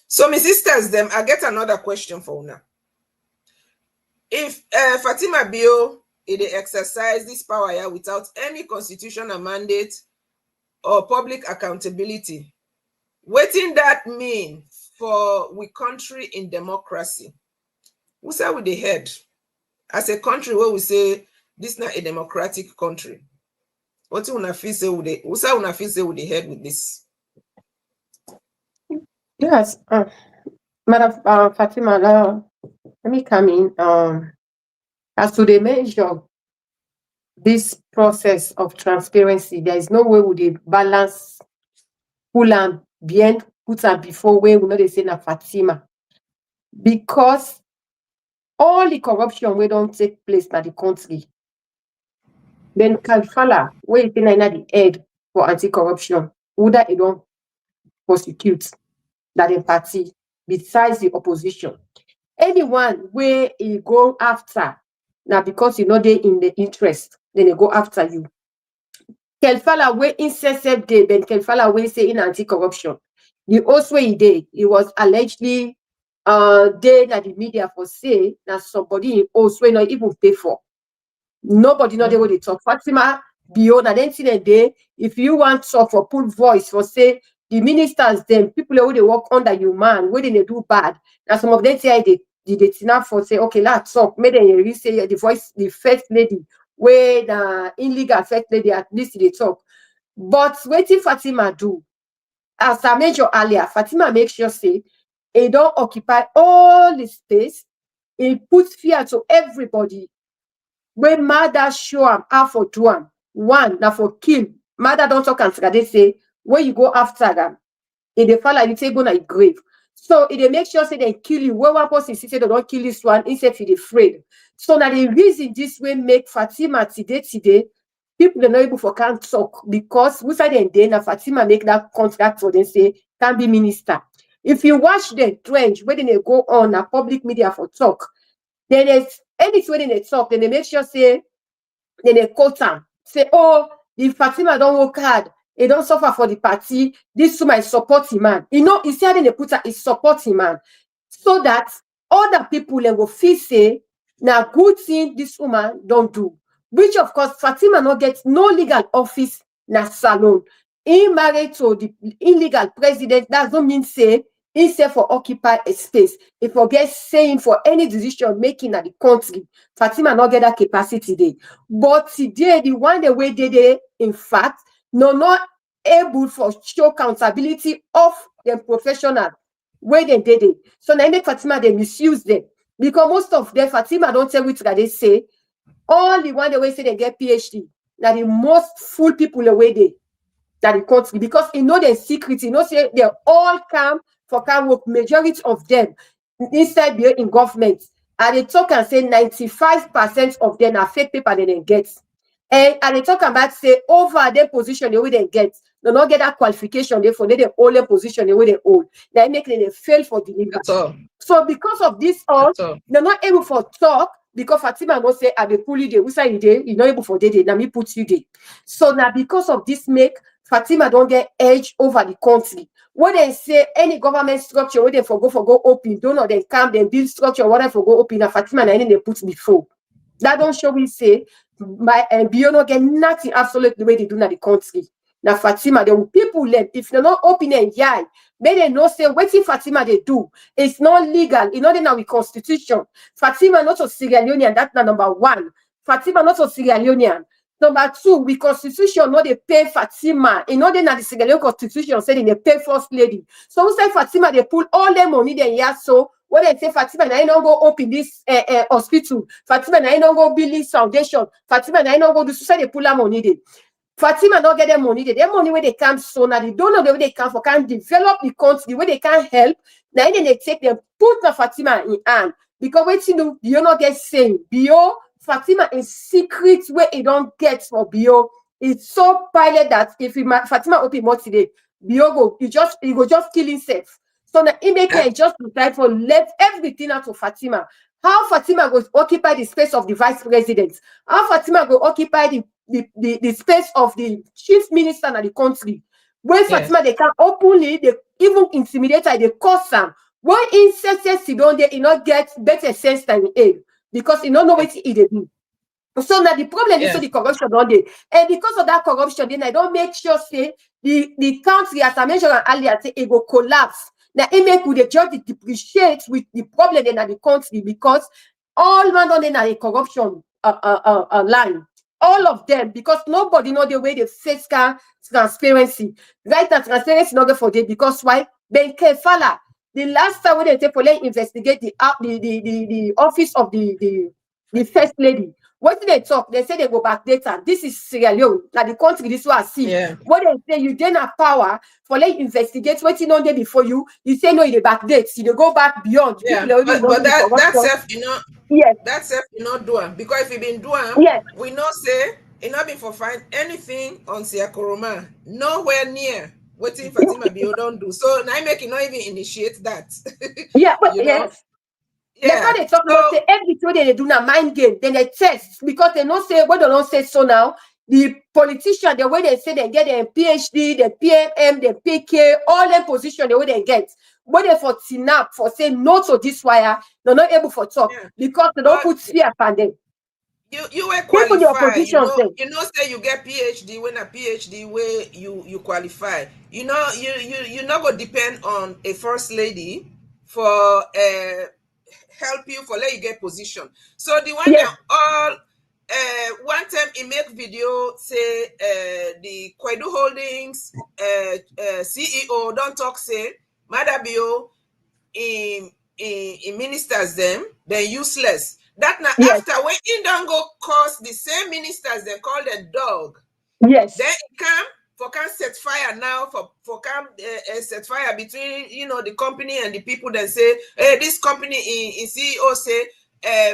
So my sisters, them I get another question for now. If Fatima Bio they exercise this power here without any constitutional mandate or public accountability, what in that mean for we country in democracy? We say with the head as a country where we say this not a democratic country. What you wanna feel say with the we say wanna feel say with the head with this? Yes, Madam Fatima, let me come in. As to the measure this process of transparency, there is no way we dey balance pull am behind put am before where we know they say na Fatima, because all the corruption wey don't take place na the country. Then Kalfala, where you say na the head for anti-corruption, whether it don't prosecute that the party besides the opposition. Anyone where you go after now because you know they in the interest, then they go after you. Kelfala where incessant day, then Kelfala where say in anti-corruption. The also he did, it was allegedly day that the media for say that somebody also not even pay for. Nobody know the way they talk. Fatima beyond and anything a day. If you want to for put voice for say the ministers, then people who they work under you man, where they do bad. Now some of them say they enough for say, okay, let's talk. Maybe they say the voice, the first lady, where the illegal first lady at least they talk. But what if Fatima do? As I mentioned earlier, Fatima makes sure say it don't occupy all the space. It puts fear to everybody. When Maada show am how for do am, one now for kill. Maada don't talk and they say when you go after them, in the fall like you take go na grave. So if they make sure say they kill you, when one person say they don't kill this one, instead for the afraid. So now the reason this way make Fatima today, people are not able for can't talk because we say then now Fatima make that contract for them say can be minister. If you watch the trend when they go on a public media for talk, then there's anything they talk, then they make sure say then they quote them. Say, oh, if Fatima don't work hard, he don't suffer for the party, this to my supporting man. You know, it's here they put her is supporting man. So that other people they will feel say, now good thing this woman don't do. Which of course Fatima not get no legal office na salon. He married to the illegal president, that doesn't mean say instead for occupy a space. If forget saying for any decision making at the country, Fatima not get that capacity today. But today, the one the way they in fact, not able for show accountability of them professional where they did it. So now make Fatima they misuse them. Because most of them, Fatima don't tell which that they say, all the one the way say they get PhD. Now the most full people away they that the country because you know their secret, you know, say they're all come for can work, majority of them inside there in government. And they talk and say 95% of them are fake paper they get. And they talk about say over their position they will they get. They not get that qualification, therefore they hold their position they will they hold. They make them fail for delivery. So because of this all, they're not able for talk because Fatima will say I be pull you there. We say you're not able for day. Now me put you there. So now because of this make Fatima don't get edge over the country. When they say any government structure, where they for go open, don't know they come, then build structure, whatever for go open, and Fatima and they put before. That don't show we say my Bio not get nothing absolutely the way they do in the country. Now Fatima, the people left, if they're not open and yeah, may they not say what if Fatima they do. It's not legal, you know, now with constitution. Fatima not a Sierra Leonean, that's number one. Fatima not a Sierra Leonean. Number two, we constitution not they pay Fatima. In order that the Sierra Leone constitution said they pay first lady. So we say Fatima they pull all their money then yeah. So when they say Fatima I don't go open this hospital, Fatima I don't go build this foundation, Fatima I don't go do so they pull their money then. Fatima not get their money. Their money where they come so now they don't know the way they come for can develop the country, the way they can help. Now then they take them, put the Fatima in hand. Because what you know, you not get saying Bio Fatima in secret where it don't get for Bio. It's so pilot that if Fatima open more today, Bio go you go just kill himself. So now he make just decide for left everything out of Fatima. How Fatima goes occupy the space of the vice president? How Fatima go occupy the space of the chief minister in the country? When Fatima they can openly, they even intimidate her, they cause them. When incest you don't they not get better sense than aid because you don't know what it do. So now the problem is the corruption on there. And because of that corruption, then I don't make sure say the country, as I mentioned earlier, say it will collapse. Now it make the judge depreciate with the problem in the country because all man on in a corruption line. All of them, because nobody know the way they fiscal transparency. Right now, transparency not good for them because why? Ben Kefala, the last time when they take for investigate the office of the first lady. What did they talk? They say they go back data. This is Sierra Leone. Now the country this was see. Yeah. What they say you didn't have power for investigate what you know there before you. You say no, you back dates. You go back beyond. Yeah, but that self, you know, that self you not do it. Because if you been doing, we know say it not be for find anything on Sierra Koroma, nowhere near what Fatima Bio don't do. So now make you not even initiate that. Yeah, but yes. Yeah. They talk about say everything they do now mind game, then they test because they don't say what they don't say so now. The politician, the way they say they get their PhD, the PMM, the PK, all their position, the way they get. When they for TNAP for say no to this wire, they're not able for talk because they don't put fear upon them. You were People the qualified, opposition say. say you get PhD when a PhD where you qualify. You not go depend on a first lady for help you for let you get position. So the one Yes. that all one time he make video say the Kwedu Holdings CEO don't talk say Maada Bio in ministers them useless. That now Yes. after when he don't go cause the same ministers they call the dog. Yes. Then it come for can set fire now for can set fire between the company and the people that say hey this company in CEO say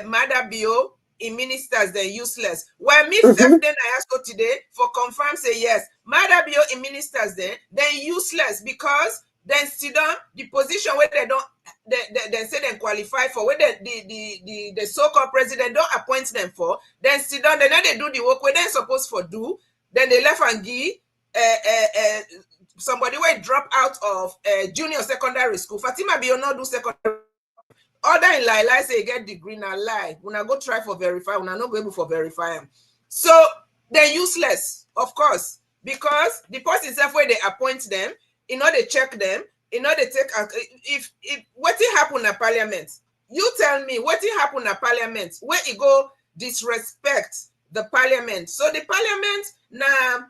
Maada Bio in ministers then useless. Well me self then I ask you today for confirm say yes Maada Bio in ministers then useless because then sit down the position where they don't they say they qualify for where the so-called president don't appoint them for then sit down then they do the work where they're supposed to do. Then they left and give somebody who drop out of junior secondary school. Fatima Bio not do secondary. Other in lie say get degree na lie. When I go try for verify, when I not go able for verify them. So they're useless, of course, because the person itself where they appoint them, they check them, they take if what thing happen in parliament. You tell me what thing happen in parliament where it go disrespect the parliament. So the parliament now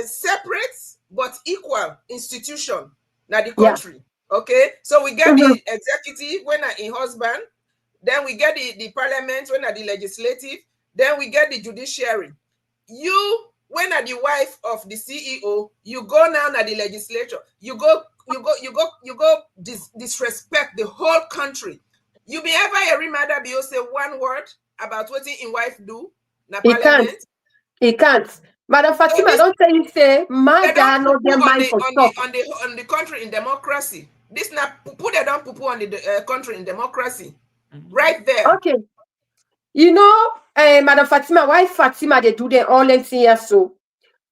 separate but equal institution now the country. Yeah. Okay, so we get the executive when in husband, then we get the parliament when the legislative, then we get the judiciary. You when the wife of the CEO, you go now at the legislature, you go disrespect the whole country. You be ever hear Maada Bio say one word about what in wife do na parliament? He can't. Madam Fatima, don't say you say Maada no get mind for talk. On the country in democracy. This na put they don't poo on the country in democracy. Right there. Okay. Madam Fatima, why Fatima they do their all thing here so?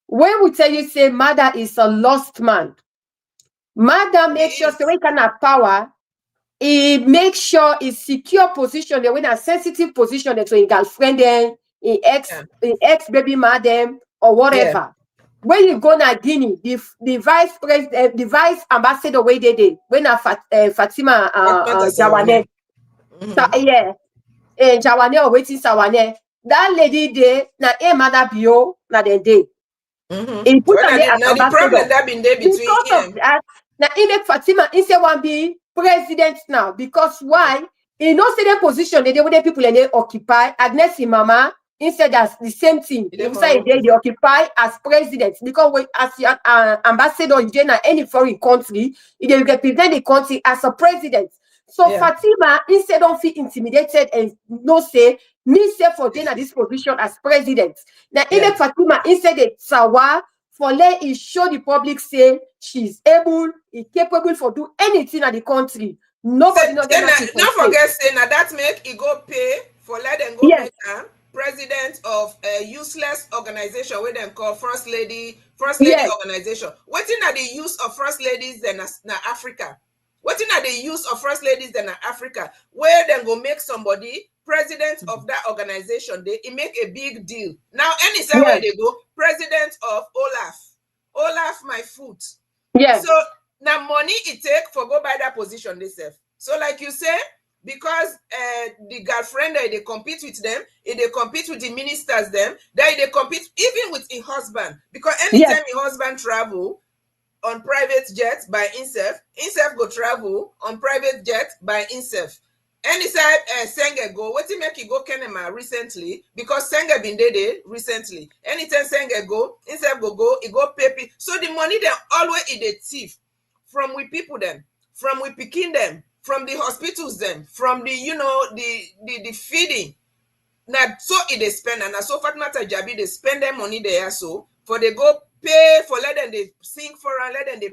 When we tell you say Maada is a lost man, Maada makes sure so when he can have power, he makes sure he secure position, they win a sensitive position that in girlfriend them, in ex baby madam or whatever. Yeah. When you go na Guinea, the vice president, the vice ambassador where they did when Fatima Jawane, yeah, Jawane or waiting Sawane, that lady there na Maada Bio na the day. He put the problem that been there between because him. Of that, now he make Fatima instead one be president now because why? He no say their position they with the people and they occupy. Agnes Mama instead that's the same thing. He say they occupy as president because as ambassador in general any foreign country, they represent the country as a president. So Fatima instead don't feel intimidated and no say me say for Jane at this position as president. Now he make Fatima instead the Sawa for let it show the public say she's able, capable for do anything at the country. Nobody knows that. Don't forget saying that make it go pay for let them go make president of a useless organization where them call first lady organization. What in are the use of first ladies then na Africa? What in are the use of first ladies then na Africa? Where then go make somebody president of that organization, they make a big deal. Now, any way they go, president of Olaf my foot. Yeah. So now money it take for go by that position themselves. So like you say, because the girlfriend they compete with them, they compete with the ministers them, they compete even with his husband. Because anytime his husband travel on private jet by himself go travel on private jet by himself. Anytime Senge go, what make he go Kenema recently? Because Senge been there recently. Anytime Senge go, himself go, he go pay. So the money them always in the thief from we people them, from we picking them, from the hospitals them, from the the feeding. Now so it they spend and so Fatima Jabi they spend their money there so for they go pay for let them they sing for and let them they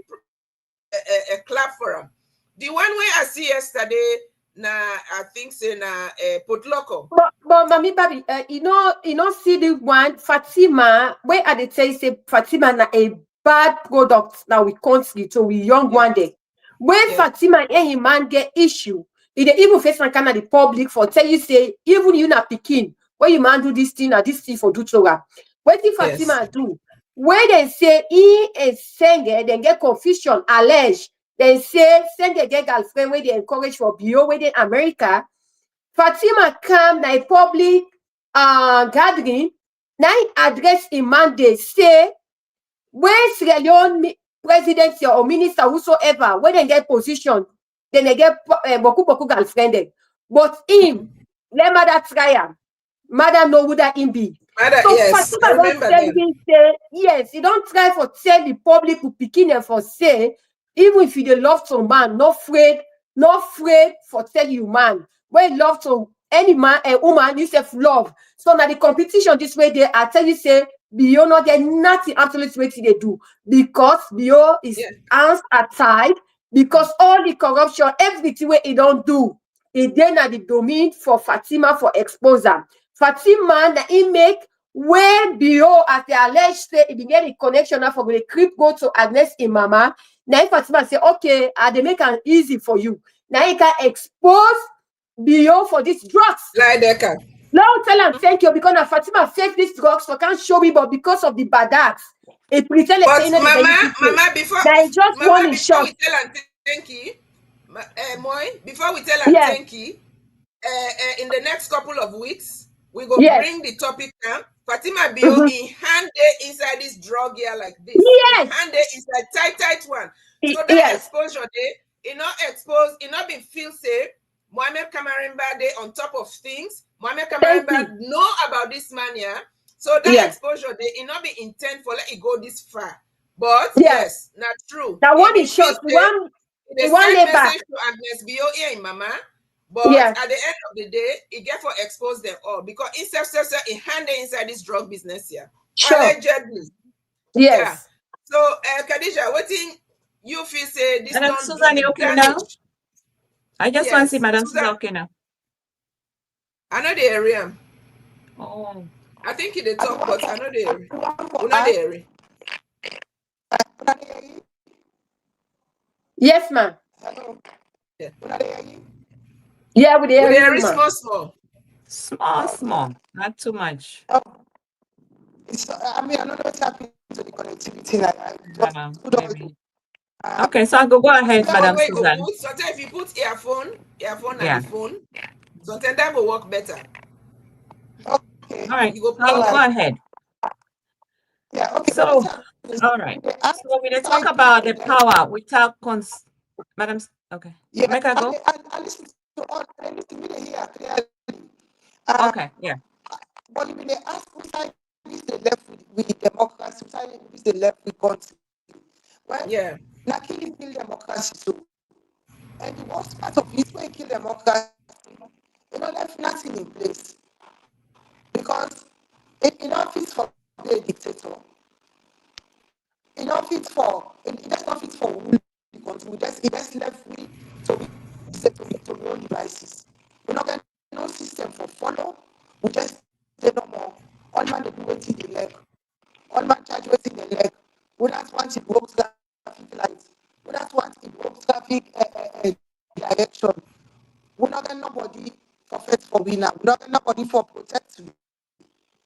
clap for them. The one way I see yesterday. Na I think say na Potloko. But Mami Baby, you know see the one Fatima where I they say Fatima na a bad product now we country so we young one day. When Fatima and him man get issue, he they even face some kind of the public for tell you say even you not picking when you man do this thing and this thing for do so. What if Yes. Fatima do? When they say he is Senge, then get confusion, allege. They say Senge get girlfriend where they encourage for bio where they America. Fatima come na a public gathering, now address in mandate, say when Sierra Leone president or minister whosoever, when they get position, then they get boku girlfriended. But him, let mother try him. Mother know who that him be. Mother, So yes, I Fatima don't remember tell them. him say, yes, he don't try for tell the public who picking them for say, even if you dey love some man, not afraid for tell you man. When you love to any man, a woman, you say love. So now the competition this way they I tell you say Bio not there nothing absolute way they do because Bio is hands are tied because all the corruption, everything where he don't do, he then at the domain for Fatima for exposure. Fatima that he make where Bio as the alleged say he began the connection now for the creep go to Agnes Imama. Now Fatima say okay, they make it easy for you. Now he can expose Bio for these drugs. Lie Decker. Now tell him thank you because now Fatima fake these drugs for can't show me, but because of the bad acts, he pretend like But saying Mama, before they just want in short. we tell him thank you, Moy, before we tell him Yes. thank you, in the next couple of weeks, we go Yes. bring the topic down. Fatima Bio in hand there inside this drug here like this. Yes. In hand there inside tight one. So that Yes. exposure there, it not exposed, it not be feel safe. Mohamed Kamarimba they on top of things. Mohamed Kamarimba know about this man here. So that exposure they it not be intent for let it go this far. But yes, not true. That one It is short. they One send lay back. message to Agnes Bio here in Mama. But Yes. at the end of the day, it get for expose them all because instead it hand inside this drug business here. Sure. Allegedly. Yes. Yeah. So Khadija, what thing you feel say this Madam don't Susan, do you the okay now? damage? I just want to see Madam Susan okay now. I know the area. Oh. I think they talk, but I know the area. We know the area. Yes, ma'am. Yeah. Yeah, with the area, With ma'am. Small, not too much. I mean, I don't know what's happening to the connectivity. Maybe. Okay, so I'll go ahead, Madam Susan. Sometimes if you put earphone Yeah. and the phone, sometimes that will work better. Okay. All right, You I'll go ahead. Yeah, okay. So, all right. So we talk about the power without Madam. Okay. Yeah, Make her go. I listen to all. I listen to here clearly. Okay. Yeah. But when they ask which side is the left with democracy, which side is the left with country. Well, yeah. now killing democracy too. And the worst part of it when kill democracy, left nothing in place. Because it not fit for a dictator. It not fit for the country. It just left we to own devices. We not get no system for follow. We just say no more. All man they do waiting the leg. All man charge waiting the leg. We don't want it broke traffic lights. We don't want it broke traffic direction. We not get nobody for fight for winner. We not get nobody for protect you.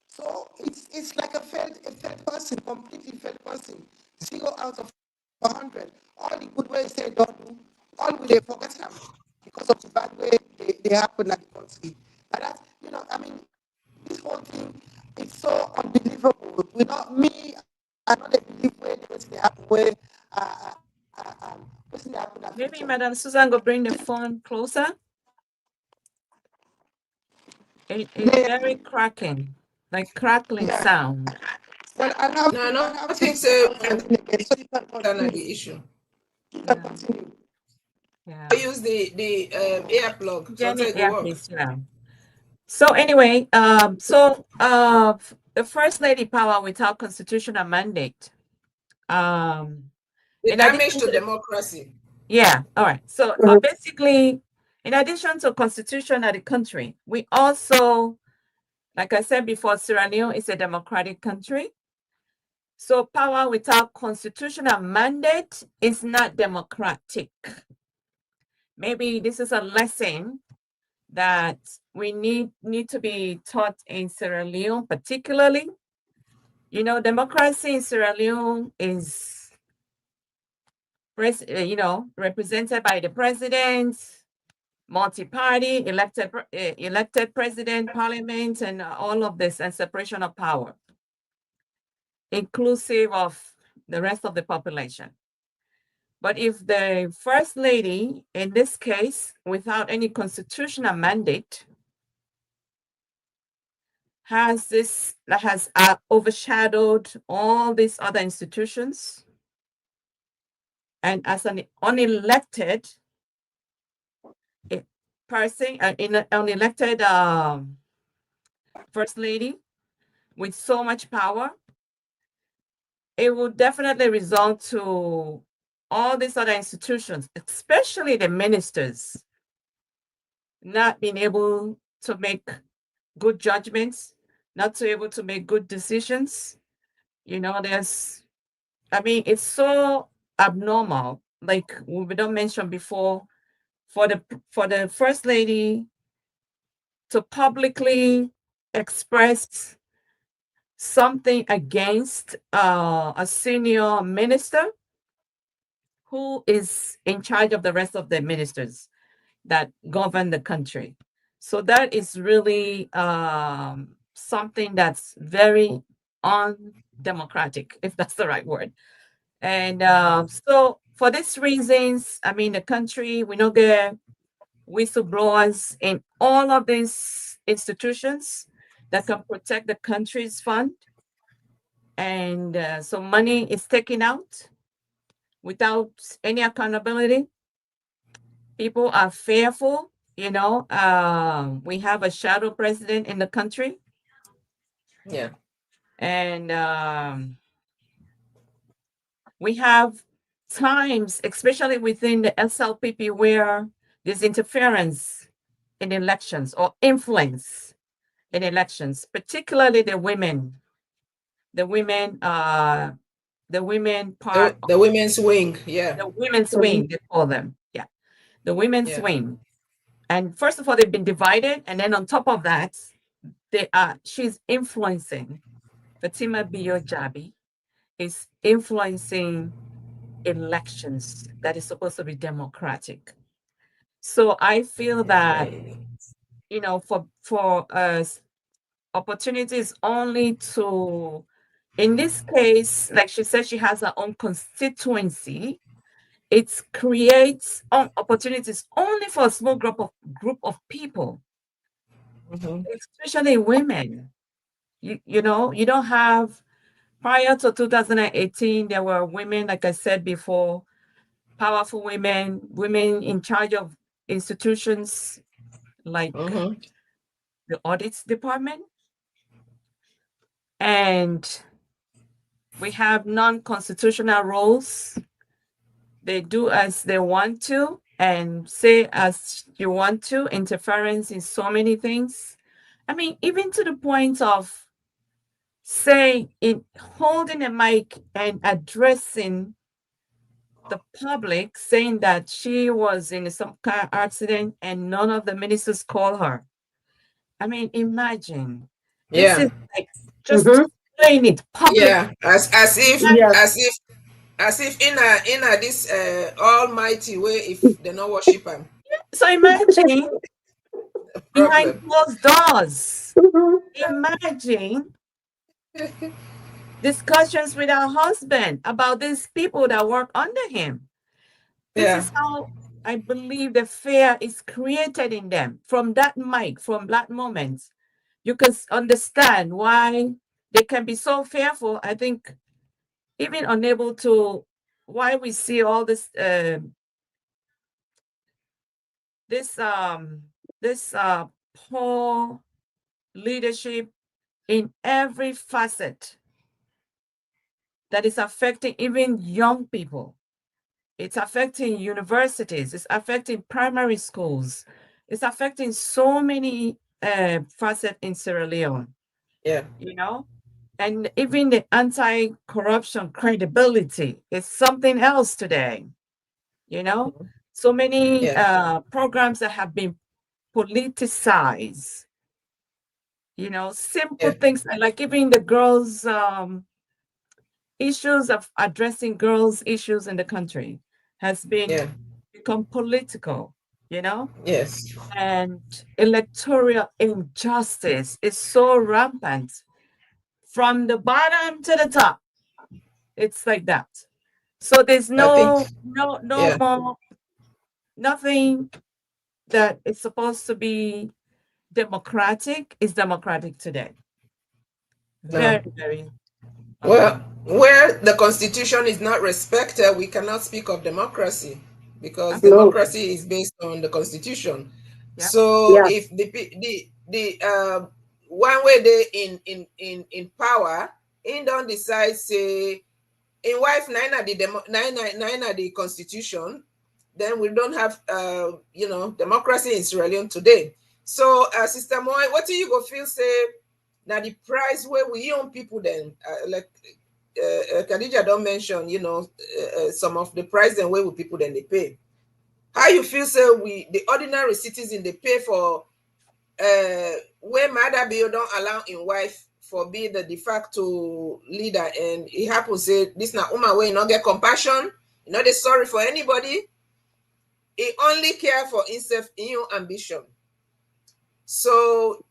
So it's like a failed person, completely failed person. 0 out of 100. All the good ways they don't do, all they forget them because of the bad way they happen at the country. And that, I mean, this whole thing, it's so unbelievable. I know they believe where they happen, where Maybe Madam Susan go bring the phone closer. It's very cracking, like crackling sound. Well, I think so. That's the issue. Yeah. I use the earplug. Jenny earpiece, yeah. So anyway, the First Lady power without constitutional mandate. The damage to democracy. Yeah, all right. So basically, in addition to constitution of the country, we also, like I said before, Sierra Leone is a democratic country. So power without constitutional mandate is not democratic. Maybe this is a lesson that we need to be taught in Sierra Leone, particularly. Democracy in Sierra Leone is represented by the president, multi-party, elected president, parliament, and all of this, and separation of power, inclusive of the rest of the population. But if the first lady, in this case, without any constitutional mandate, has overshadowed all these other institutions, and as an unelected person, unelected first lady with so much power, it will definitely result to all these other institutions, especially the ministers, not being able to make good judgments, not to able to make good decisions. It's so abnormal. Like we don't mention before, for the first lady to publicly express something against a senior minister who is in charge of the rest of the ministers that govern the country. So that is really something that's very undemocratic, if that's the right word. And so for these reasons, the country, we know the whistleblowers in all of these institutions that can protect the country's fund. And so money is taken out without any accountability. People are fearful. We have a shadow president in the country. Yeah. And we have times, especially within the SLPP, where there's interference in elections or influence in elections, particularly the women. The women part, The women's wing. Yeah. the women's wing, they call them. Yeah. The women's Yeah. wing. And first of all, they've been divided. And then on top of that, she's influencing. Fatima Jabi is influencing elections that is supposed to be democratic. So I feel that, for us, opportunities only to, in this case, like she said, she has her own constituency. It creates opportunities only for a small group of people, especially women. You don't have, prior to 2018, there were women, like I said before, powerful women in charge of institutions like the audits department. And we have non-constitutional roles. They do as they want to and say as you want to, interference in so many things. Even to the point of saying, in holding a mic and addressing the public, saying that she was in some car accident and none of the ministers called her. Imagine. This Yeah. is like just playing it public. Yeah. As if Yes. in a this almighty way, if they not worship him. So imagine behind Problem. closed doors. Imagine discussions with our husband about these people that work under him. This Yeah. is how I believe the fear is created in them. From that mic, from that moment, you can understand why they can be so fearful. I think even unable to, why we see all this this poor leadership in every facet that is affecting even young people. It's affecting universities. It's affecting primary schools. It's affecting so many facets in Sierra Leone. Yeah. And even the anti-corruption credibility is something else today. So many Yeah. programs that have been politicize, simple Yeah. things like even the girls' issues of addressing girls' issues in the country has Yeah. become political, Yes. and electoral injustice is so rampant from the bottom to the top. It's like that. So there's I think. no Yeah. more, nothing that is supposed to be democratic is democratic today. No. Very, very. Well, where the Constitution is not respected, we cannot speak of democracy because Absolutely. No. democracy is based on the Constitution. Yeah. So Yeah. if the one way they in power, in don't decide say in wife nine at the nine at the Constitution, then we don't have democracy in Sierra Leone today. So Sister Moy, what do you go feel say? Now the price where we young people then Khadija don't mention some of the price and where we people then they pay. How you feel say we the ordinary citizen they pay for where mother bill don't allow in wife for be the de facto leader, and it happens say this na woman way not get compassion, they sorry for anybody. He only care for himself in your ambition. So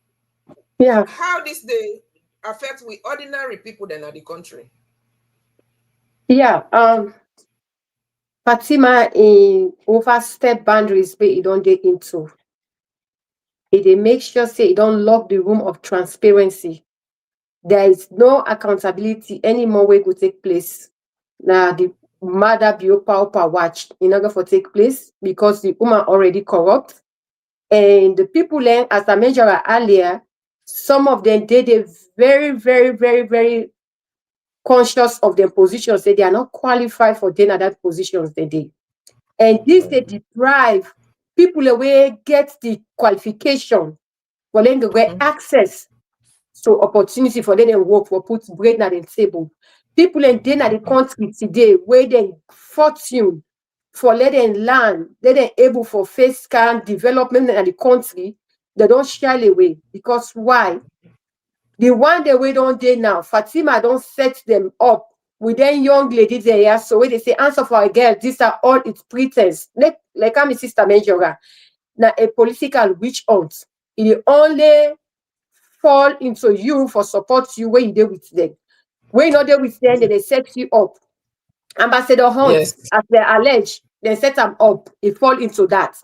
Yeah. how this they affect we ordinary people then at the country? Yeah. Fatima in overstep boundaries where you don't get into. It make sure say you don't lock the room of transparency. There is no accountability anymore where go take place. Now the mother bio power watch in order for take place because the woman already corrupt. And the people learn, as I mentioned earlier, some of them they very, very, very, very conscious of their positions. They are not qualified for then at that positions they did. And this they deprive people away get the qualification for them to get access to opportunity for them to work for put bread on the table. People in then at the country today where they fortune for let them learn, let them able for fiscal development in the country, they don't shy away. Because why? The one they wait on day now, Fatima don't set them up with them young ladies there. So when they say answer for a girl, these are all its pretense. Like I'm sister Majora. Now a political witch hunt. It only fall into you for support you when you deal with them. When you not there with them, then they set you up. Ambassador Hunt, Yes. as they allege, they set them up. It fall into that.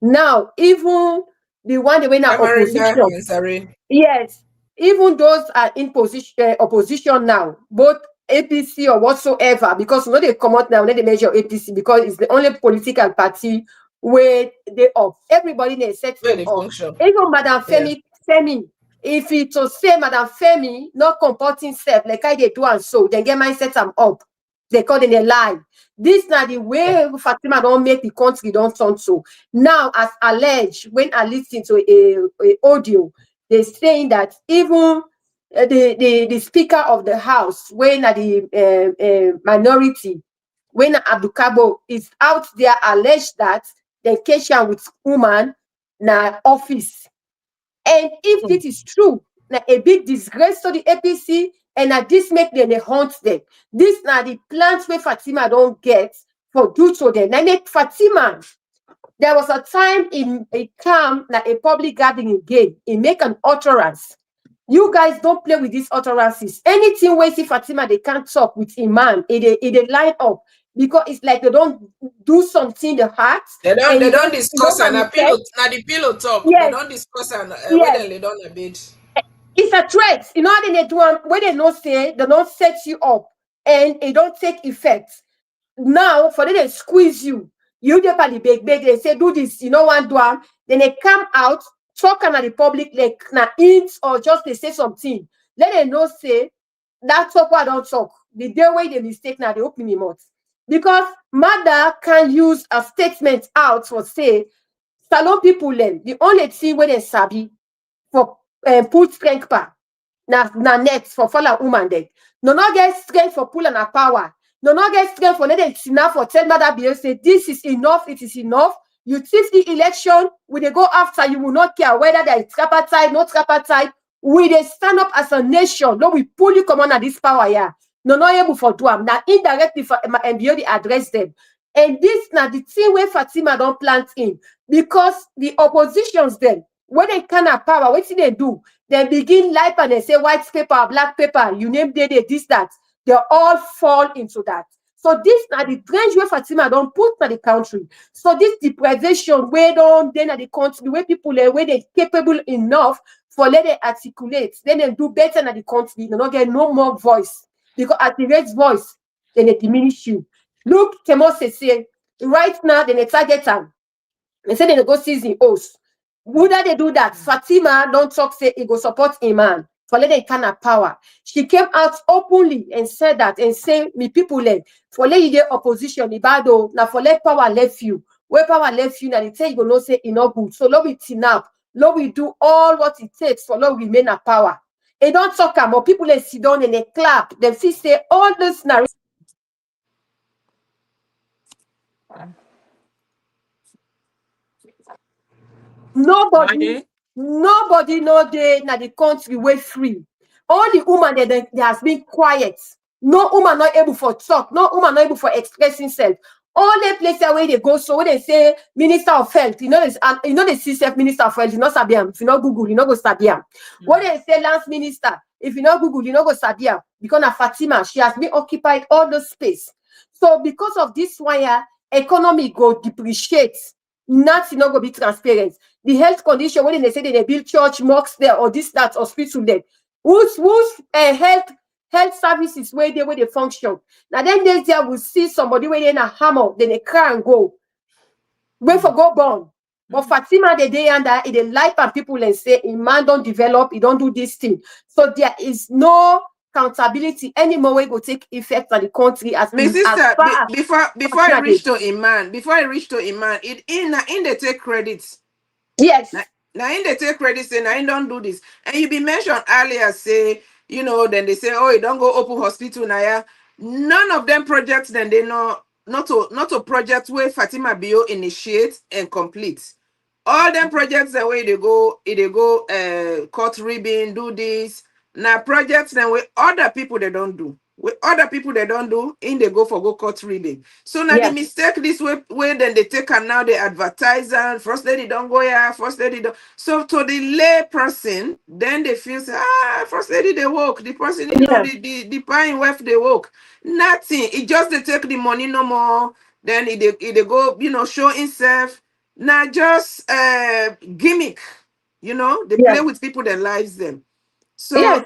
Now, even the one they were in Amarinda opposition, and Sari. yes, even those are in position opposition now, both APC or whatsoever, because they come out now, they measure APC because it's the only political party where they up. Everybody they set Where them they up. function. Even Madam Yeah. Femi, if it to say Madam Femi not comporting self like I they do and so, then get my set them up. They call it a lie. This now the way Fatima don't make the country don't turn so. Now, as alleged, when I listen to a audio, they're saying that even the speaker of the house, when at the minority, when Abdukabo is out there alleged that the Kesha with woman na office. And if this is true, na a big disgrace to the APC, and that this make them they haunt them. This now the plans where Fatima don't get for do to them. Now make Fatima. There was a time in a camp, like a public gathering again, he make an utterance. You guys don't play with these utterances. Anything where see Fatima, they can't talk with Iman. It line up because it's like they don't do something in the heart. They don't And they you don't don't discuss an appeal manifest. now the pillow talk. They Yes, don't discuss an yes. whether they don't a bit. It's a threat. You know how they do when they don't say, they don't set you up and it don't take effect. Now, for them, they squeeze you. You get the big, they say, do this, you know what, do am. Then they come out, talk at the public, like, na int, or just they say something. Let them know, say, that's what I don't talk. The day where they mistake, now they open the mouth. Because mother can use a statement out for, say, salon people learn. The only thing where they sabi for put strength pa na net for fall woman dead. No not get strength for pull and a power. No not get strength for let them for tell mother be say this is enough, it is enough. You thief the election, we they go after you, will not care whether there is tripartite, no tripartite. We they stand up as a nation. No, we pull you come on at this power here. No, not able for do them. Now indirectly for MBO they address them. And this now the thing where Fatima don't plant in, because the oppositions then, when they can have power, what do they do? They begin life and they say white paper, black paper, you name they this, that. They all fall into that. So this now the range where Fatima don't put in the country. So this deprivation where don't then at the country, where people are where they capable enough for let they articulate, then they do better than the country, they don't get no more voice. Because at the raise voice, then they diminish you. Look, Temose say, right now, then they target them. They say they go seize the host. Would they do that? Fatima don't talk, say he go support Iman. For let they kind of power. She came out openly and said that and say, me people let for let you get opposition, ibado, now for let power left you. Where power left you, now they say you go no say enough good. So let we team up. Let we do all what it takes for let we remain at power. They don't talk about people they sit down and they clap. They see say all this narrative. Nobody know they na the country way free. All the woman they has been quiet. No woman not able for talk. No woman not able for expressing self. All the places where they go, so when they say Minister of Health, you know the CCF Minister of Health, you know Sabiam. If you know Google, you know go Sabiam. When they say Lance Minister, if you know Google, you know go Sabiam. Because of Fatima, she has been occupied all the space. So because of this wire, economy go depreciate. Nothing not go be transparent. The health condition when they say they build church, mosques there, or this, that, hospital there. Who's health services where they function. Now then there's there will see somebody where they in a hammer, then they cry and go. Wait for go born. But Fatima the day and that in the life and people and say a man don't develop, he don't do this thing. So there is no accountability anymore where go take effect on the country as My sister, before I reach it. to Iman, it in they take credits. Yes. Now in they take credits and I don't do this. And you be mentioned earlier, say, then they say, oh, you don't go open hospital now. Yeah. None of them projects then they know not to project where Fatima Bio initiate and complete. All them projects the way they go cut ribbon, do this. Now projects then with other people they don't do. With other people they don't do, in they go for go cut ribbon. So now the mistake this way then they take and now they advertise and first lady don't go here, first lady don't. So to the lay person, then they feel say, first lady they work, the person the pine wife they work. Nothing. It just they take the money no more. Then they go, show himself. Now just gimmick, they play with people their lives them. So go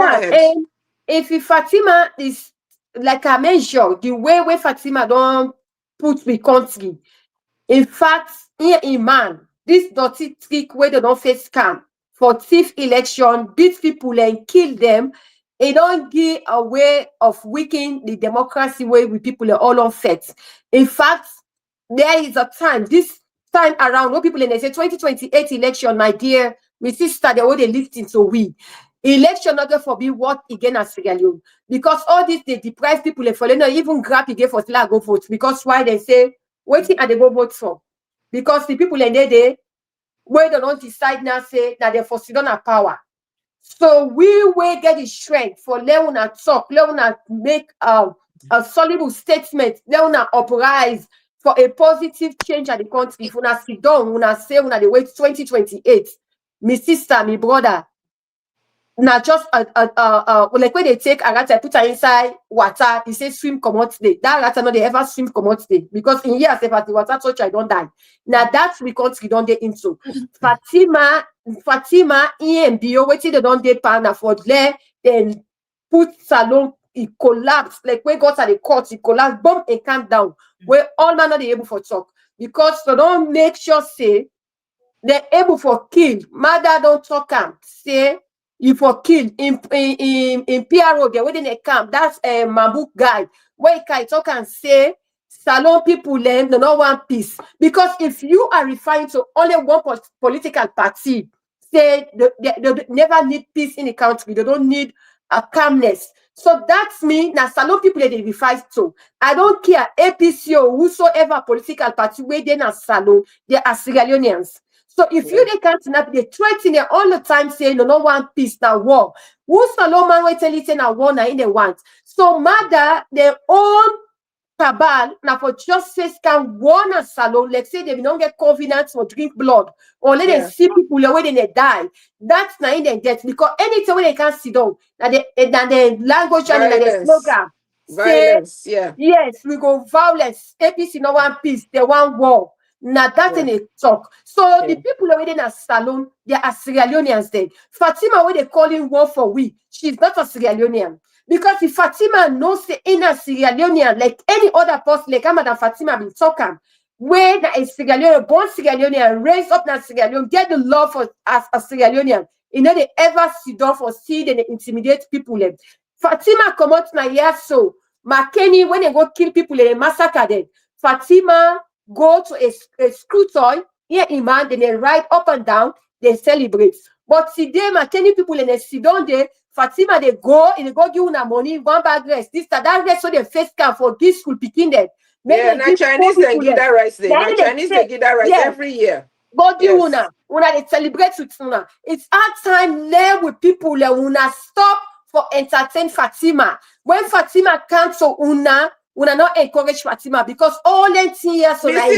ahead. And if Fatima is like I mentioned, the way Fatima don't put the country, in fact, here in man, this dirty trick where they don't face scam for thief election, beat people and kill them, it don't give a way of weakening the democracy way with people are all on fet. In fact, there is a time, this time around, what people in they say 2028 election, my dear, my sister, they all they lift into we. Election not going for be what again as Sierra Leone. Because all this they deprive people for not even grab again for still go vote. Because why they say waiting and they go vote for. Because the people in there where they don't decide now say that they're for still don't have power. So we will get the strength for Leone talk, Leone make a soluble statement, Leone uprise for a positive change at the country. If we sit down, we say we the wait 2028. My sister, my brother, now just like when they take Arata, put her inside water, he says swim come out today. That Arata no they ever swim come out today. Because in years if the water touch, I don't die. Now that's we country don't get into. Fatima, EMBO, waiting they don't get partner for there, then put salon, it collapsed. Like when got at the court, it collapsed, bomb and calm down. Where all man not able for talk. Because they don't make sure say they're able for kill. Mother don't talk and say you for kill in PRO there within a camp. That's a Mabuk guy. Where can talk and say salon people learn no one peace. Because if you are referring to only one political party, say they never need peace in the country, they don't need a calmness. So that's me. Now, salon people they be fight to. I don't care APC or whosoever political party where they na salon, they are Sierra Leoneans. So if you they can't snap, they threaten all the time saying no one peace now war. Who salon man will tell you say na war na in they want. So Maada their own cabal now for just face can warn a salon, like say they don't get covenants or drink blood or let them see people the way they die. That's not in them get because anytime when they can't sit down, now the language and the slogan say Violence, yeah. yes, we go violence. APC no one peace, they want war. Now that in a talk. So the people already in a salon, they are Sierra Leoneans then. Fatima, when they calling war for we, she's not a Sierra Leonean. Because if Fatima knows the inner Sierra Leonean, like any other person, like Madam Fatima been talking, where a Sierra Leonean, born Sierra Leonean, raised up in Sierra Leone, get the love for as a Sierra Leonean. You know, they ever sit down for see and they intimidate people. Like. Fatima come out my year so. McKinney, when they go kill people, they massacre them. Fatima go to a screw toy, here Iman, then they ride up and down, they celebrate. But today, McKinney people, and they sit down there, Fatima, they go, and they go give una money, one bag rest, this, that rest, so they face camp for this school picking them. Yeah, now Chinese, they give that rice there. Now Chinese, they give that rice every year. Go give una they celebrate with una. It's our time there with people, una stop for entertain Fatima. When Fatima cancel una not encourage Fatima because all them years so my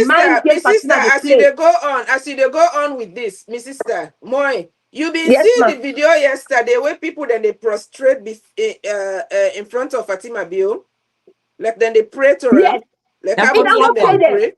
sister, as you go on with this, my sister, Moy, you been seeing the video yesterday where people then they prostrate in front of Fatima Bio, like then they pray to her, like how Muslim they pray.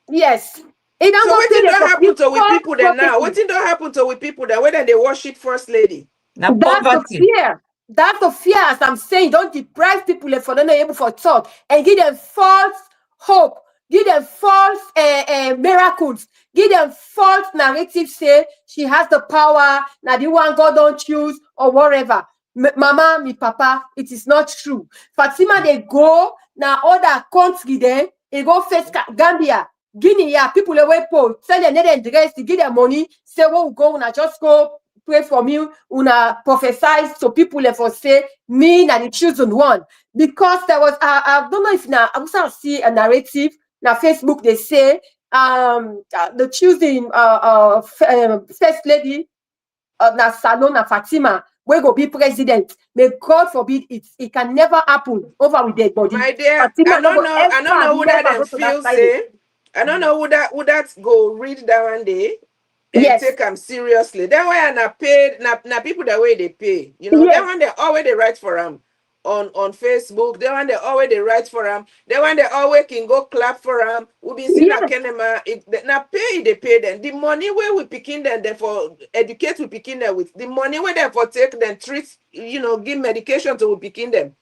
Yes. So what did not happen to with people then now? What did not happen to with people then when they worship First Lady? That's the fear. That's the fear, as I'm saying. Don't deprive people for not able for thought and give them false hope, give them false miracles, give them false narrative. Say she has the power, now the one God don't choose or whatever. Mama, me papa, it is not true. Fatima, they go now other country there, they go face Gambia, Guinea, yeah, people away poor, sell their net and dress, to give them money, say, well, go, now just go. Pray for me, una prophesy so people for say me and the chosen one. Because there was I don't know if now I also see a narrative now Facebook they say the choosing first lady na Salon na Fatima we go be president. May God forbid it can never happen over with dead body. My dear, Fatima, I don't know who that feel say. I don't know who that go read that one day. And take them seriously. That way, and I paid. Now people that way they pay. You know, that one they always they write for them on Facebook. That one they always they write for them. That one they always can go clap for them. We been seeing that Kenema. Now pay they pay them. The money where we picking them for educate we picking them with. The money where they for take them treat. You know, give medication to we picking them.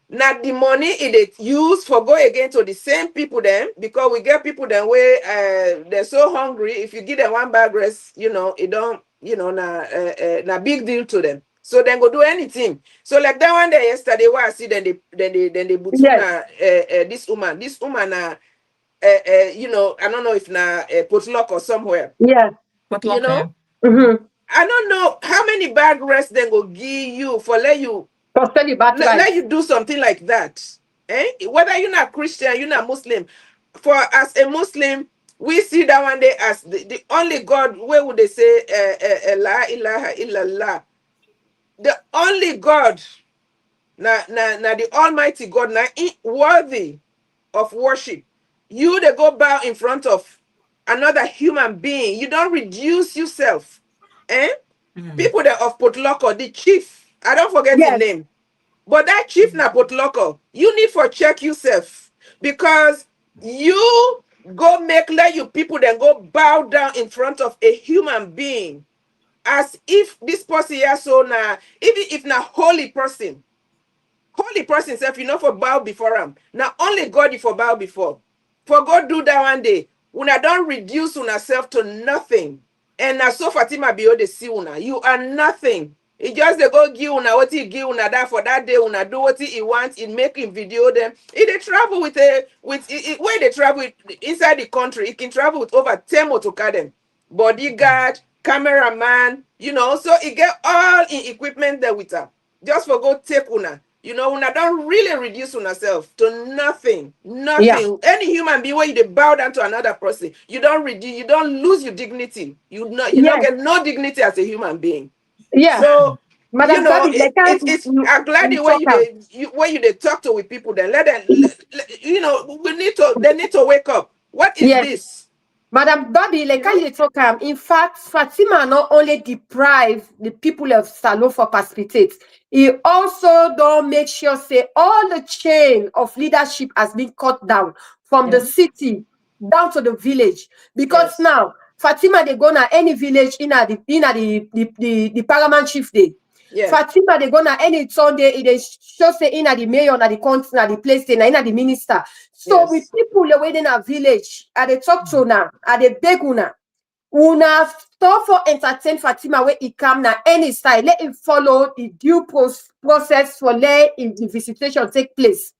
Now the money it used for go again to the same people then because we get people then where they're so hungry. If you give them one bag rest, you know it don't na big deal to them. So then go do anything. So like that one day yesterday, where I see then they put this woman you know I don't know if na potluck or somewhere. Yeah, you know. I don't know how many bag rest then go give you for let you. Let you do something like that. Whether you're not Christian, you're not Muslim. For as a Muslim, we see that one day as the only God. Where would they say La ilaha illallah? The only God, na the Almighty God, na worthy of worship. You they go bow in front of another human being. You don't reduce yourself. People that of Potloko, the chief. I don't forget the name. But that chief na Potloko, you need for check yourself. Because you go let you people then go bow down in front of a human being. As if this person here so na, even if na holy person self, you know for bow before him. Now only God you for bow before. For God do that one day. Una don't reduce una self to nothing. And na so Fatima Bio de see una. You are nothing. It just they go give una what he give una that for that day una do what he wants. It make him video them. If they travel with where they travel inside the country, it can travel with over 10 motorcar them. Bodyguard, cameraman, you know. So it get all in equipment there with her. Just for go take una. you know, una don't really reduce yourself to nothing. Yeah. Any human being where you dey bow down to another person, you don't reduce, you don't lose your dignity. You not Yes. get no dignity as a human being. Yeah. So you Madam know, Babi, like how it's I'm glad the way talk am. you talk to with people, then you know, they need to wake up. What is Yes. this? Madam Babi, like how you talk am. In fact, Fatima not only deprive the people of Salon for perspective, he also don't make sure say all the chain of leadership has been cut down from the city down to the village. Because Yes. now Fatima they go na any village in the paramount chief day. Yeah. Fatima they go na any Sunday, it is show say in the mayor, na the country, na the place, na in the minister. So Yes. with people away in a village, I they talk to una, I they beg una stop for entertain Fatima where he come na any side. Let him follow the due process for let the visitation take place.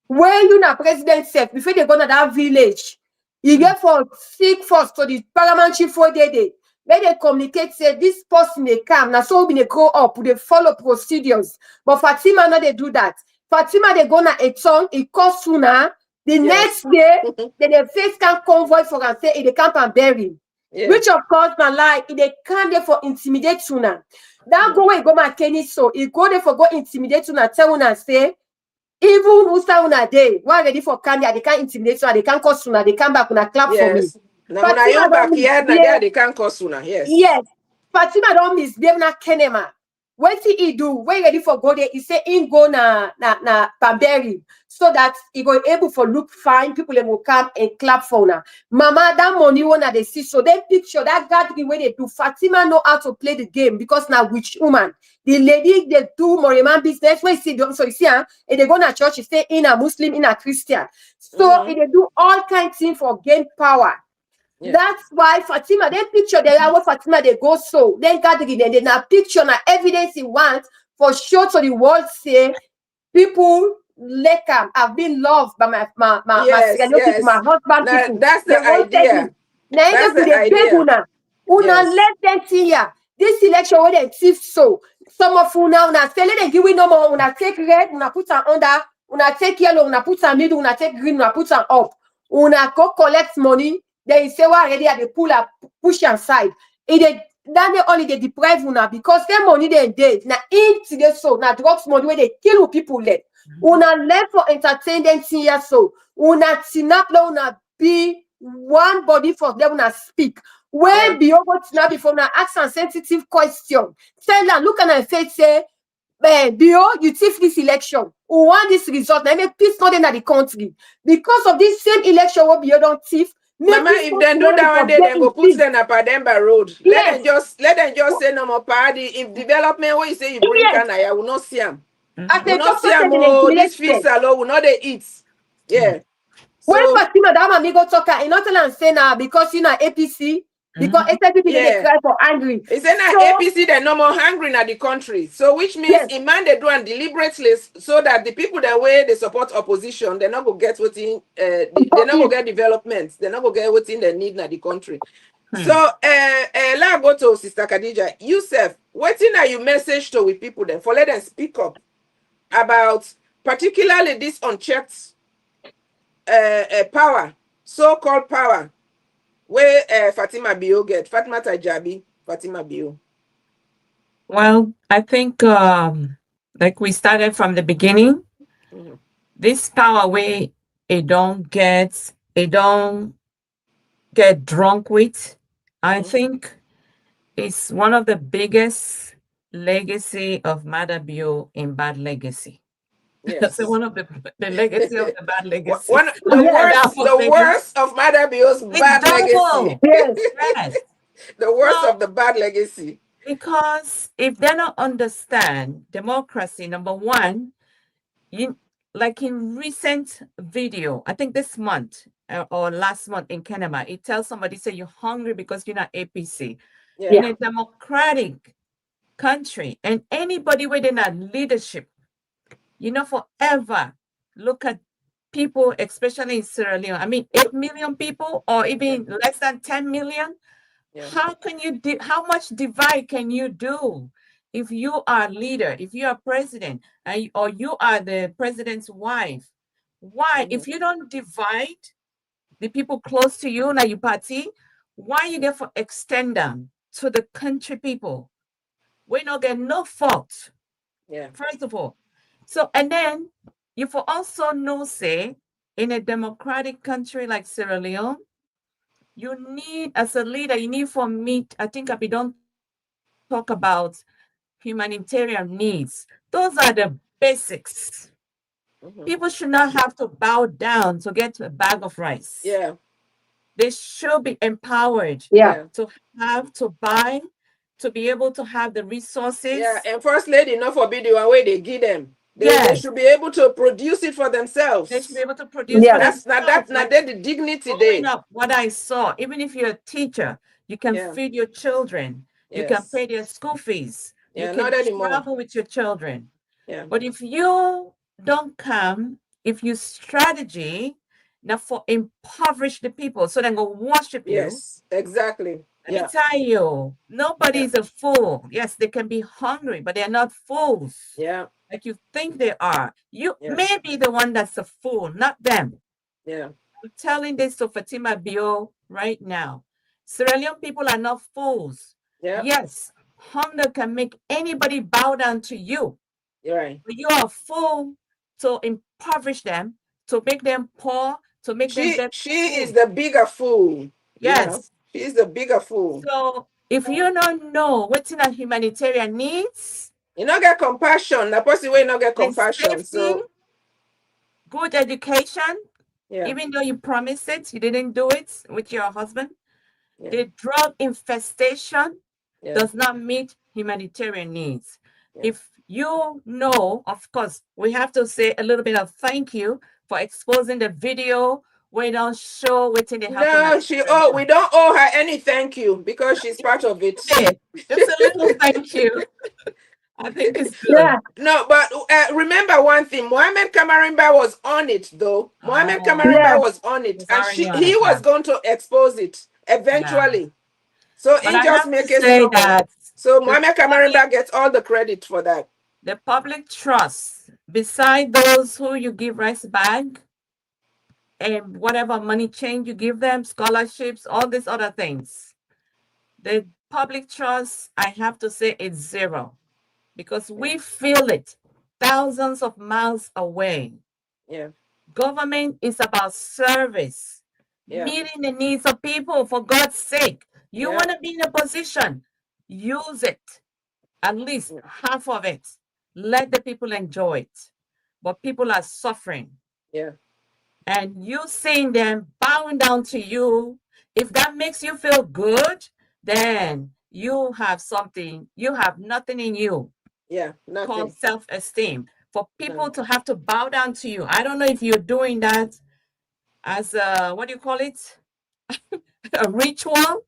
When you na president self, before they go to that village, you get for seek first to the paramount chief for they let they communicate say this person they come. Now so we they grow up, they follow procedures. But Fatima not they do that. Fatima they go na a tongue, it cost sooner. The next day, then the face can convoy for and say they camp and bury. Yeah. Which of course na lie, they can't there for intimidate sooner. That go where you go my Kenny so it go there for go intimidate sooner, tell una say even Usta una day, one ready for Candia, they can't intimidate you, they can't cause una, they come back una clap for me. Yes. Now when I Fatima own don't backyard, now misbehave. there they can't cause sooner. Yes. Yes. Fatima don't misbehave na Kenema. When he do, when ready for go there, he say in go na Pamberi, so that he go able for look fine, people will come and clap for una. Mama, that money one they see, so they picture that gathering where they do. Fatima know how to play the game because now which woman, the lady they do Moriman business, where you see them, so you see, and they go to church, you say in a Muslim, in a Christian, so they do all kinds of things for gain power. Yeah. That's why Fatima, then picture the hour Fatima they go so then gathering and then a picture na evidence he wants for sure to the world say people like have been loved by my Yes, Sierra Leone people, yes. my husband Now people. that's They the wanted idea. me. Now That's they do the they beg idea. una Yes. let them see ya. This election where they thief so some of una say let them give we no more. Una take red, una put am under, una take yellow, una put am middle, una take green, una put am up. Una go collect money. Then you say what already at the pull up, push aside. Then they only they deprive una because their money they now into the so now drugs money where they kill people let. Una left for entertainment here so una tinap una be one body for them una speak. When be over tinap before una ask a sensitive question. Tell her look at her face say Bio, you thief this election. Who want this result? Now make peace not in the country. Because of this same election what Bio don't thief. Mama, if they do that one day, then go put them up at Demba Road. Yes. Let them just say no more party. If development where you say you bring Yes. can I will not see them. As Will a not doctor see said them. in Oh, this intimidate feast alone will not they eat. Yeah. when So Fatima that amigo talker, in not and say now because you know APC, because SLPP they cry for angry. it's in So APC they're no more hungry in the country. So which means yes, in man they do and deliberately so that the people that way they support opposition, they're not gonna get what in they're not gonna get development, they're not gonna get what in they need in the country. So let's go to Sister Khadija. Yourself, what in are you message to with people then for let them speak up about particularly this unchecked power, so-called power, where Fatima Bio get, Fatima Tajabi, Fatima Bio. Well, I think like we started from the beginning, this power way it don't get drunk with. I think it's one of the biggest legacy of Maada Bio in bad legacy. Yes. So one of the legacy of the bad legacy. The worst of Maada Bio's bad legacy. yes, Yes. The worst So, of the bad legacy. because if they don't understand democracy, number one, like in recent video, I think this month or last month in Kenema, it tells somebody, say you're hungry because you're not APC. Yeah. In a democratic country, and anybody within that leadership, forever look at people, especially in Sierra Leone. I mean, 8 million people or even less than 10 million. Yeah. How can you how much divide can you do? if you are a leader, if you are president, or you are the president's wife, why, if you don't divide the people close to you, now you party, why you get for extend them to the country people? We don't get no fault, Yeah. first of all. So, and then you for also know, say, in a democratic country like Sierra Leone, you need, as a leader, you need for me, I think we don't talk about humanitarian needs. Those are the basics. People should not have to bow down to get a bag of rice. Yeah. They should be empowered Yeah. to have to buy, to be able to have the resources. Yeah. And First Lady, not forbid the one way they give them. They Yes. should be able to produce it for themselves. They should be able to produce Yeah. for That's themselves. not that the dignity Growing there. up, what I saw, even if you're a teacher, you can Yeah. feed your children, you can Yes. pay their school fees, you Yeah, can not anymore. travel with your children. Yeah. But if you don't come, if you strategy now for impoverish the people so they go worship you, Yes, exactly. let me Yeah. tell you, nobody Yeah. is a fool. Yes, they can be hungry, but they're not fools Yeah. like you think they are. You Yeah. may be the one that's a fool, not them. Yeah. I'm telling this to Fatima Bio right now. Sierra Leone people are not fools. Yeah. Yes, hunger can make anybody bow down to you. You're right. But you are a fool to impoverish them, to make them poor, to make them beg She for is food. the bigger fool. You know, Yes. she is the bigger fool. So if you don't know what's in a humanitarian needs, You not get compassion. The person will not get like compassion. safety, So good education, yeah. even though you promised it, you didn't do it with your husband. Yeah. The drug infestation Yeah. does not meet humanitarian needs. Yeah. If you know, of course, we have to say a little bit of thank you for exposing the video where you don't show what's in the happen. No, we don't owe her any thank you because she's part of it. Just a little thank you. I think it's good. Yeah. No, but remember one thing. Mohammed Kamarimba was on it, though. Mohammed Oh, Kamarimba Yeah. was on it, he's and already on he it. was Yeah. going to expose it eventually. So But he I just have to make it say strong. that So the Mohammed Kamarimba gets all the credit for that. the public trust, beside those who you give rice bag and whatever money change you give them, scholarships, all these other things, the public trust, I have to say, it's zero because we feel it thousands of miles away. Yeah. Government is about service, Yeah. meeting the needs of people, for God's sake. You Yeah. want to be in a position, use it, at least half of it. Let the people enjoy it. But people are suffering. Yeah. And you seeing them bowing down to you, if that makes you feel good, then you have something, you have nothing in you Yeah. Nothing. called self-esteem. For people No. to have to bow down to you, I don't know if you're doing that as a, what do you call it? A ritual?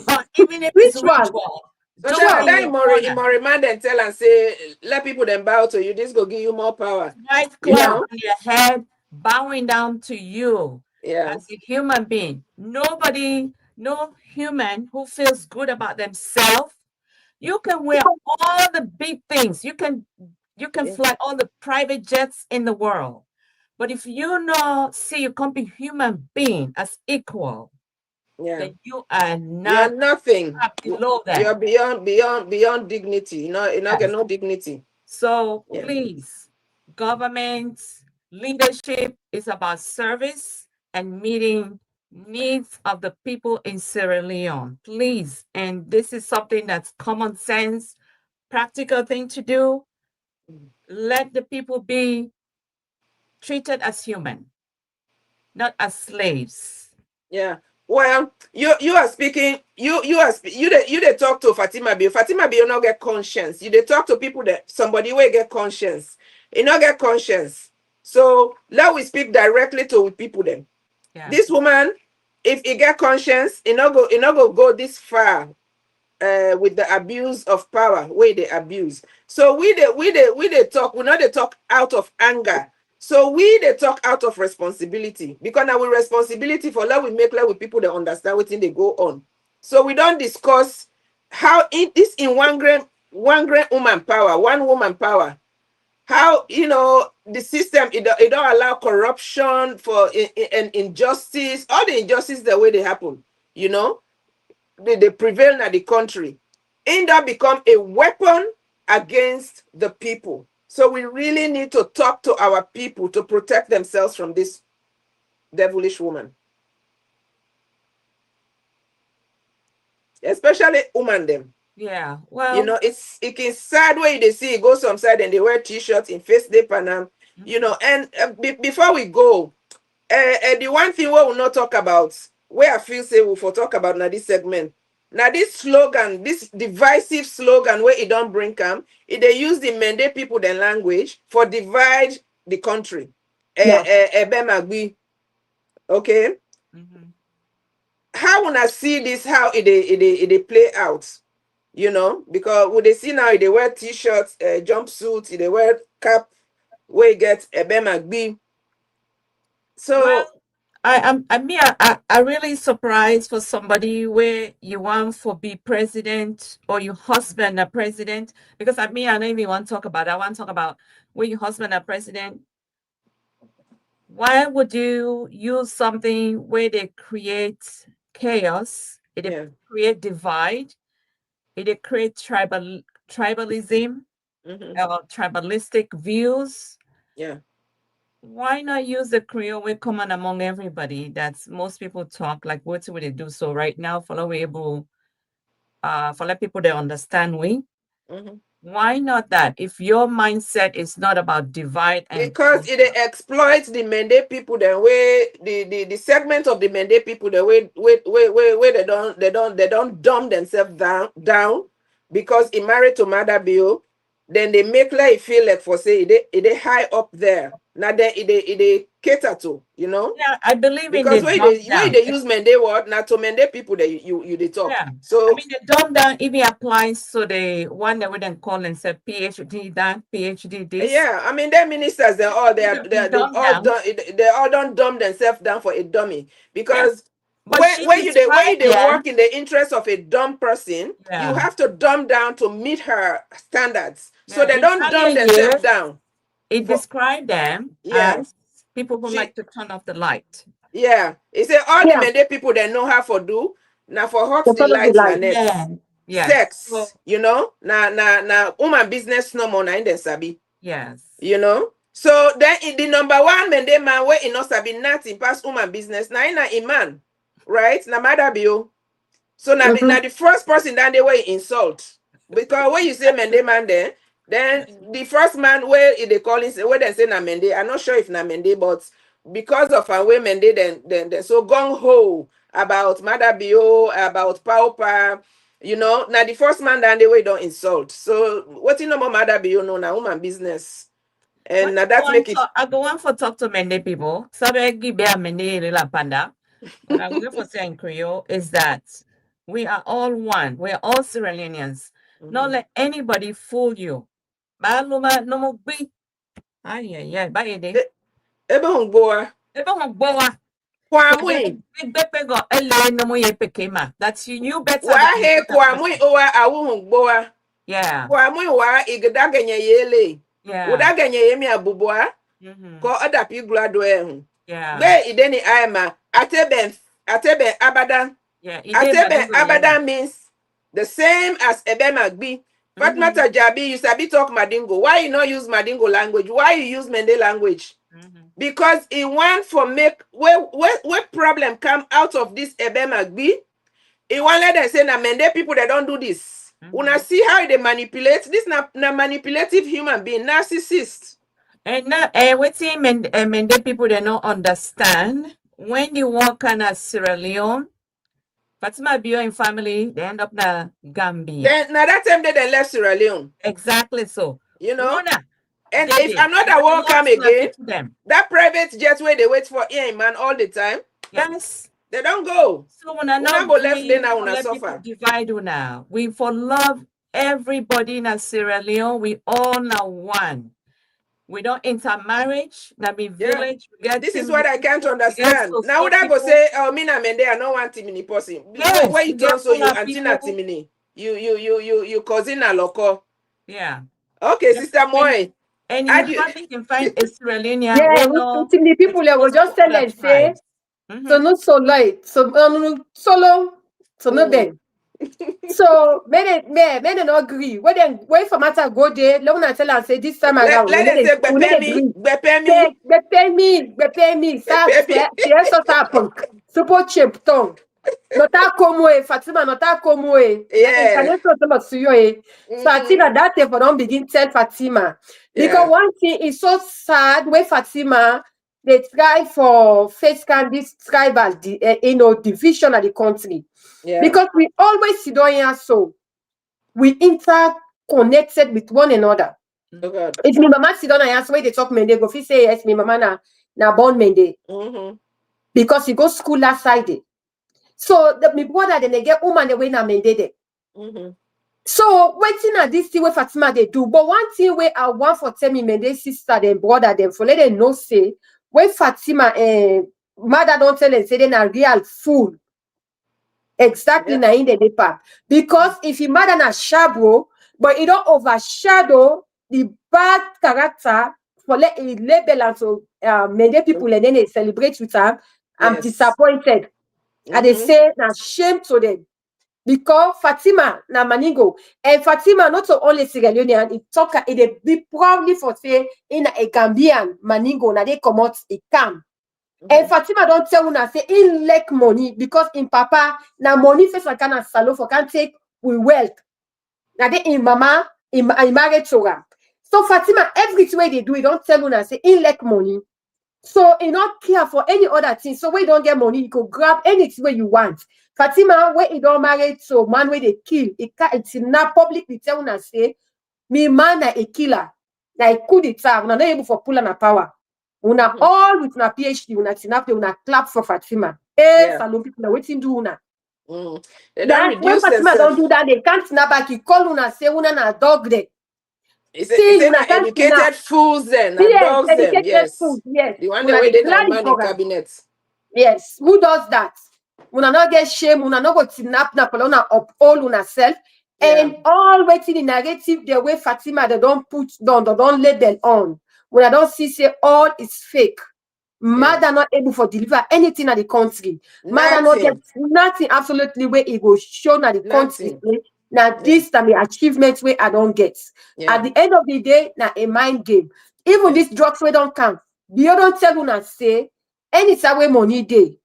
But even if it's Which one? ritual, So do tell it her in that your Imori corner. man then tell and say, let people then bow to you. This go give you more power. White You cloth know? on your head, bowing down to you Yeah. as a human being. Nobody, no human who feels good about themselves. You can wear all the big things. You can Yeah. fly all the private jets in the world. But if you not see your complete human being as equal, Yeah. then you are You're not nothing. below You're them. beyond dignity. You know, Yes. get no dignity. So Yeah. please, government leadership is about service and meeting needs of the people in Sierra Leone. Please, and this is something that's common sense, practical thing to do. Let the people be treated as human, not as slaves. Yeah. Well, you are speaking. You they talk to Fatima Bio. Fatima Bio not get conscience. You they talk to people that somebody will get conscience. You not get conscience. So let we speak directly to people then. Yes. This woman, if he get conscience, he not go this far with the abuse of power where they abuse. So we they talk, we not they talk out of anger. So we they talk out of responsibility because now we responsibility for let we make let with people that understand what thing they go on. So we don't discuss how in this in one gram one great woman power, one woman power. How, you know, the system, it don't allow corruption for and injustice, all the injustice the way they happen, you know, they prevail in the country. And that become a weapon against the people. So we really need to talk to our people to protect themselves from this devilish woman. Especially woman them. Yeah, well, You know, it can sad way they see it go some side and they wear t-shirts in face day panam, you know. And before we go, the one thing we will not talk about, where I feel say we'll talk about now this segment. Now this slogan, this divisive slogan where it don't bring come, it they use the Mende people their language for divide the country. Yeah. Okay. mhm. How when I see this, how it play out, you know, because when they see now they wear t-shirts, jumpsuits, they wear cap, where you get Ebemagbi. So Well, I really surprised for somebody where you want for be president or your husband a president, because I don't even want to talk about that. I want to talk about where your husband a president. Why would you use something where they create chaos, it yeah. create divide, it create tribalism or tribalistic views? Yeah. Why not use the Creole we common among everybody? That's most people talk like what would they do? So right now, for we able for let people they understand we. Why not that? If your mindset is not about divide and Because it exploits the Mende people the way the segment of the Mende people the way they don't dumb themselves down because it married to Mother Bill, then they make like feel like for say they high up there. Now then it cater to, you know. yeah, I believe in Because the dumb where down. they use Mende word, now to Mende people that you they talk. Yeah. So The dumb down even applies to the one that we then call and say PhD that, PhD this. yeah, I mean, their ministers, they're all they've Dumb all down. done they all don't dumb themselves down for a dummy Yeah. because But she where described they them. work in the interest of a dumb person, you Yeah. have to dumb down to meet her standards. So Yeah. they In don't earlier dumb themselves years, down. it For described them yeah, as people who she like to turn off the light. yeah. It say all the Yeah. Mende people they know how for do now for hot The the turn of the lights na light. net. Yeah. Yes. So, Sex, you know, na woman business no more na in the sabi. yes. You know, so then the number one Mende man where in sabi nothing past woman business na in a man, right? Na Mada bio. So now the first person that they were insult because when you say Mende man then the first man where they call it where they say na Mende, I'm not sure if na Mende, but because of a way Mende then so gung ho about Mada bio about Paupa. You know, now the first man that they way don't insult. So what you know more Mada bio no na woman business. When And now that make it I go on for talk to many people, sabe give a many little panda. What I go for say in Creole is that we are all one. We are all Sierra Leoneans. Don't let anybody fool you. Baluma no mo gbi. Ay, ba ede. ebe ngboa Ebe mo gbowa. kwamwi Go ele no mo ye pekema. That's you better wa than the he other kwamwi person. owa awu ngboa Yeah. kwamwi wa igdagenye yele Yeah. udagenye yemi abubua ko odapi glado ehun Yeah. gbe ideni aima ateben abada. Yeah. Ateben abada means the same as ebemagbi. Fatima Jabi, you sabi talk Madingo. Why you not use Madingo language? Why you use Mende language? Because it want for make where problem come out of this ebemagbi. It want let them say na Mende people that don't do this. Una see how they manipulate this na manipulative human being, narcissist. And now, what Mende people they don't understand when you walk on a Sierra Leone, Fatima Bio and family they end up na Gambia. Then now that time they left Sierra Leone. Exactly so. You know. Rona, And if another one come again, that private jet where they wait for here, man, all the time. Yes. They don't go. So when I not go left there now, una suffer. Divide now. We for love everybody in a Sierra Leone. We all now one. We don't intermarriage. That mean village. Yeah. This is what I can't understand. Now would I go say, oh, me na Mende, I don't want Timini person. Yes, where you turn so you Antina Timini. You cousin a loco. Yeah. Okay, Sister Moy. And How you do you- hardly can find a Sierra Leonean Yeah, who know the people the there will just tell them, say, so no so light, so solo, so no then. So men not agree. When for matter go there, let me tell and say this time let around, them say agree. Bepemi. They pay me, ça, c'est ça punk. Super chip tongue. Nota como Fatima, nota como Yeah. Fatima, that day for don't begin tell Fatima. Because one thing is so sad when Fatima, they try for face can this tribal division of the country. Yeah. Because we always sit down here, so we interconnected with one another. Oh God. If my mama sit down here, so when they talk Mende, go say yes, my mama na born Mende. Because he go school last Friday. So my brother then they get woman the way na Mende there. So waiting at this thing where Fatima they do. But one thing where I want for tell me Mende sister them brother them for let them know say when Fatima mother don't tell them say they na real fool. Exactly na in the paper. Because if he mother na shabro, but it don't overshadow the bad character for let a label and so many people and then they celebrate with her. I'm disappointed. And they say na shame to them. Because Fatima na Maningo and Fatima not so only Sierra Leonean, it talk it be proudly for say in a Gambian Maningo na they come out it come. And Fatima don't tell una say in lack money because in papa na money first like can salo for can take with wealth. Now they in mama in married to her. So Fatima every way they do it don't tell una say in lack money. So he not care for any other thing. So when you don't get money, you could grab anything where you want. Fatima, when you don't marry to man where they kill, it's not publicly tell una say, me man na a killer. Na a coup d'etat, una not able for pull on a power. Una all with una PhD, una tinap, una clap for Fatima. Salon people na waiting do una. They don't reduce when Fatima themselves. don't do that, they can't snap back. You call una say una na dog there. It's an educated fools then, and dogs them, yes. Fools, yes. The one that way they man in cabinet. Yes, who does that? Una not get shame, una not go kidnap una uphold una self. And all waiting the narrative the way Fatima they don't put down, they don't let them on. When I don't see say all is fake. Mother not able for deliver anything at the country. Mother not get nothing absolutely where it will show na the country. Now this time the achievements where I don't get. At the end of the day, now a mind game. Even this drugs we don't count. The other tell una say any way money day,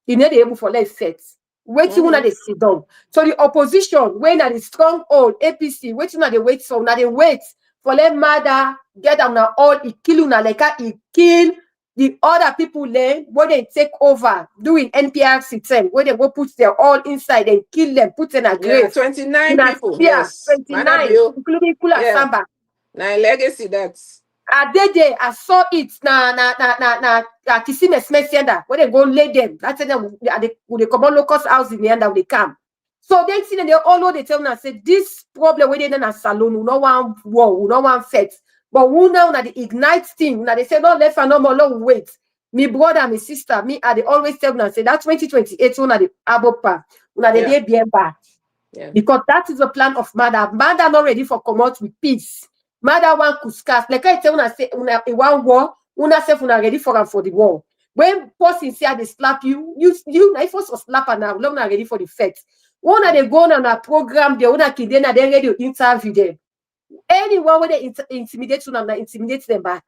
you need able for life set. Waiting when they sit down. So the opposition, when at the stronghold, APC, waiting at the wait, so now they wait for let mother get them now all he kill una like he kill the other people then when they take over doing NPR system, where they go put their all inside and kill them, put in a grave. 29 people. Yes, 29, including Kula Samba. Now legacy that's. I saw it na Kisime Smesienda where they go lay them. That's them they come on locust house in the end of the camp. So then see they all know they tell me say this problem where they in a salon, no one war, no one fete. But who now the ignite thing, now they say no left and no more long wait. Me brother, my sister, me they always tell me say that 2028 una the abopa, una the day bien bad. Because that is the plan of Mada. Mada not ready for come out with peace. Mother one could scarce. Like I tell una say una one war, una self una ready for the war. When person say they slap you na if was slap and now not ready for the fight. One they go on a program, they una kid then they ready to interview them. Anyone when they intimidate you, intimidate them back.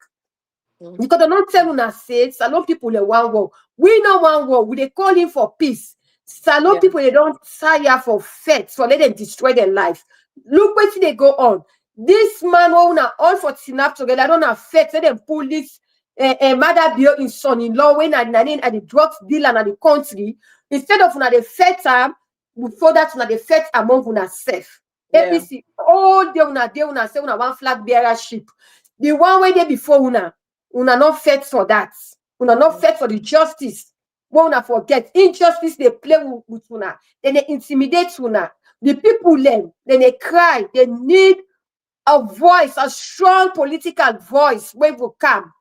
Because they not tell una say salon people they one war. We know one war. We they call him for peace. Salon people they don't tire for fight, so let them destroy their life. Look what they go on. This man who na all for snap together, I don't affect them police mother bio in son-in-law when at the drugs dealer in the country. Instead of una the fet before that una the fet among una self. APC all day una say una one flag bearer ship. The one way there before una not fet for that. Una not fet for the justice. When una forget injustice they play with una, then they intimidate una. The people then they cry, they need a voice, a strong political voice where will come,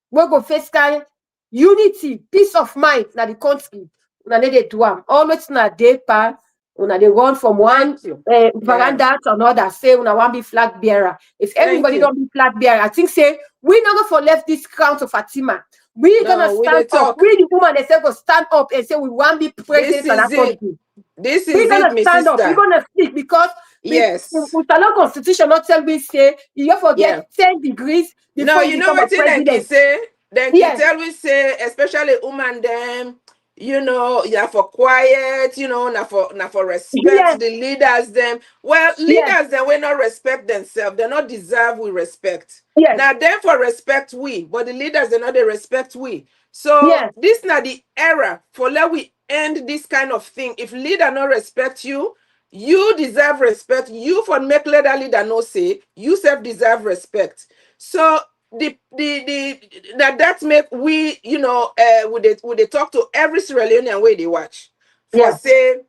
where go face kind unity, peace of mind na the country. Na they do am. Always na day pa Una they run from one Thank you. veranda to another, say una want be flag bearer. If everybody you. don't be flag bearer, I think say we not go for left this crown to Fatima. We gonna No, we stand dey up. talk. We the woman they say go stand up and say we want be This president of is that it. country. This We're is it, gonna my stand up. We're sister. gonna speak because Yes. we shall constitution not tell me say you forget 10 degrees No, before you you know become a what thing they can president. say? They can Yes, tell we say, especially woman them, you know, yeah, for quiet, you know, not for respect yes, the leaders them. Well, yes, leaders them will not respect themselves. They not deserve we respect. yes, Now them for respect we, but the leaders they not they respect we. So yes, this not the era for let we end this kind of thing. If leader not respect you, you deserve respect. You for make leader no say, you self deserve respect. So that make we, you know, would they talk to every Sierra Leonean way they watch for yeah, say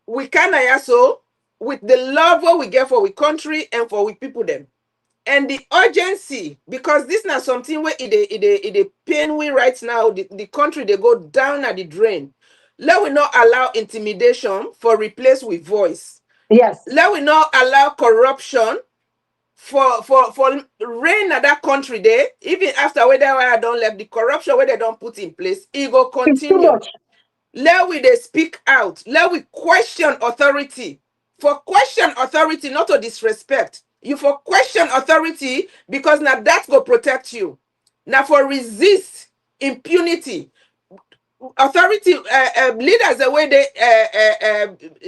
we can so with the love what we get for we country and for we people them and the urgency because this not something where it pain we right now the country they go down at the drain. Let we not allow intimidation for replace with voice. yes. Let we not allow corruption for reign at that country there, even after whether I don't left the corruption where they don't put in place, it go It's too continue. much. Let we they speak out. Let we question authority. For question authority, not to disrespect. You for question authority because now that go protect you. Now for resist impunity. Authority leaders the way they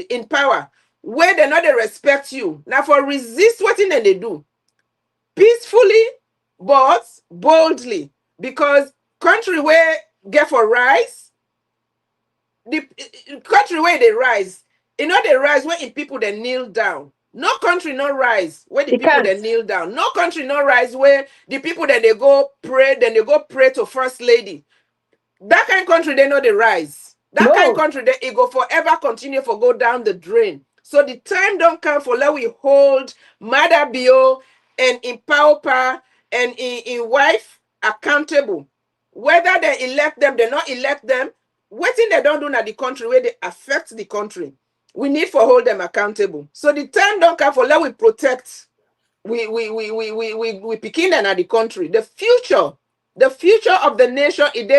in power, where they not they respect you. Now for resist what in they do peacefully but boldly because country where get for rise the country where they rise you know they rise when in people they kneel down. No country no rise where the It people can't. they kneel down. No country no rise where the people that they go pray then they go pray to first lady. That kind of country they know they rise. That kind of No. country they it go forever continue for go down the drain. So the time don't come for let we hold Mother Bio and in power and in wife accountable. Whether they elect them, they not elect them. What thing they don't do na the country where they affect the country. We need for hold them accountable. So the time don't come for let we protect we picking at the country. The future of the nation is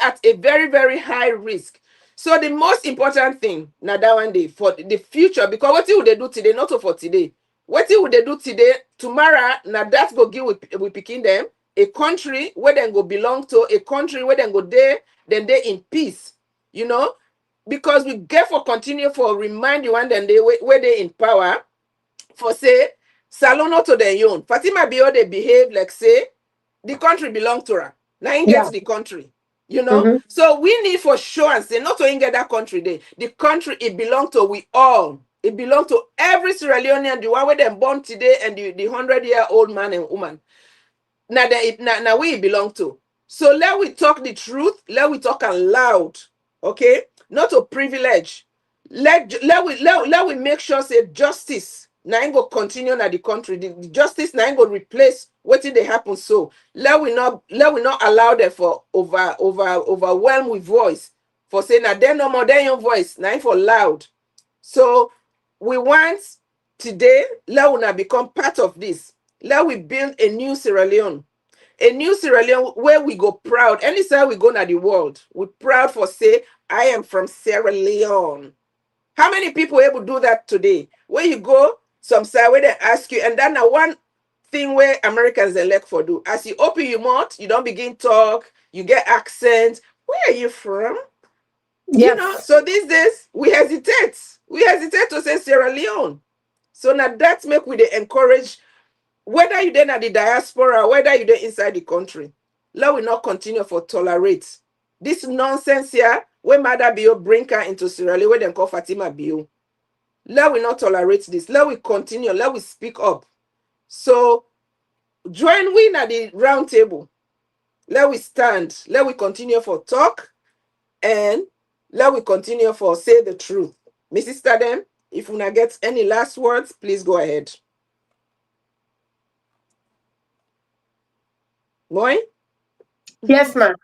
at a very, very high risk. So the most important thing now that one day for the future, because what would they do today, not for today. What would they do today, tomorrow, now that go give we picking them a country where they go belong to, a country where they go there, then they in peace, you know, because we get for continue for remind you one then they where they in power for say Salono to their own. Fatima Bio they behave like say the country belong to her. Now he Yeah. gets the country. You know? Mm-hmm. So we need for sure and say not to get that country there. The country it belong to we all. It belong to every Sierra Leonean, the one where them born today and the 100-year-old man and woman. Now we belong to. So let we talk the truth. Let we talk loud. Okay? Not to privilege. Let we make sure say justice now ain't go continue na the country. The justice now ain't go replace what did they happen. So let we not allow them for overwhelm with voice for saying that they no more than your voice now for loud. So we want today let una become part of this. Let we build a new Sierra Leone. A new Sierra Leone where we go proud. Anytime we go na the world, we proud for say, I am from Sierra Leone. How many people able to do that today? Where you go, some side where they ask you, and then one thing where Americans elect for do. As you open your mouth, you don't begin talk, you get accent. Where are you from? You know, Yes. so these days we hesitate. We hesitate to say Sierra Leone. So now that's make we they encourage whether you then at the diaspora, whether you then inside the country, let we not continue for tolerate this nonsense here. When Mother Bio bring her into Sierra Leone, where they call Fatima Bio. Let we not tolerate this. Let we continue. Let we speak up. So join we at the round table. Let we stand. Let we continue for talk and let we continue for say the truth. Mrs. Tadem, if you not get any last words, please go ahead. Moy? Yes, ma'am.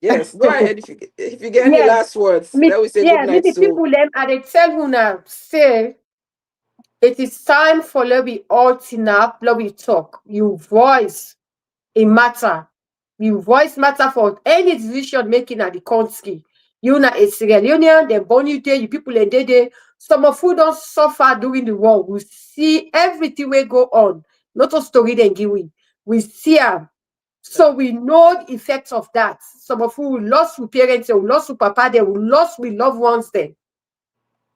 Yes, go ahead. If you get any Yes, last words, me, then we say yeah, good night. maybe So people them and they tell who now say it is time for let we all tin up, let we talk. You voice a matter. You voice matter for any decision making at the country. You na a Sierra Leonean, they born you there, you people in there. Some of who don't suffer during the war. We see everything will go on. Not a story then give we see them. So we know the effects of that. Some of who lost with parents, they lost with papa, they lost with loved ones then.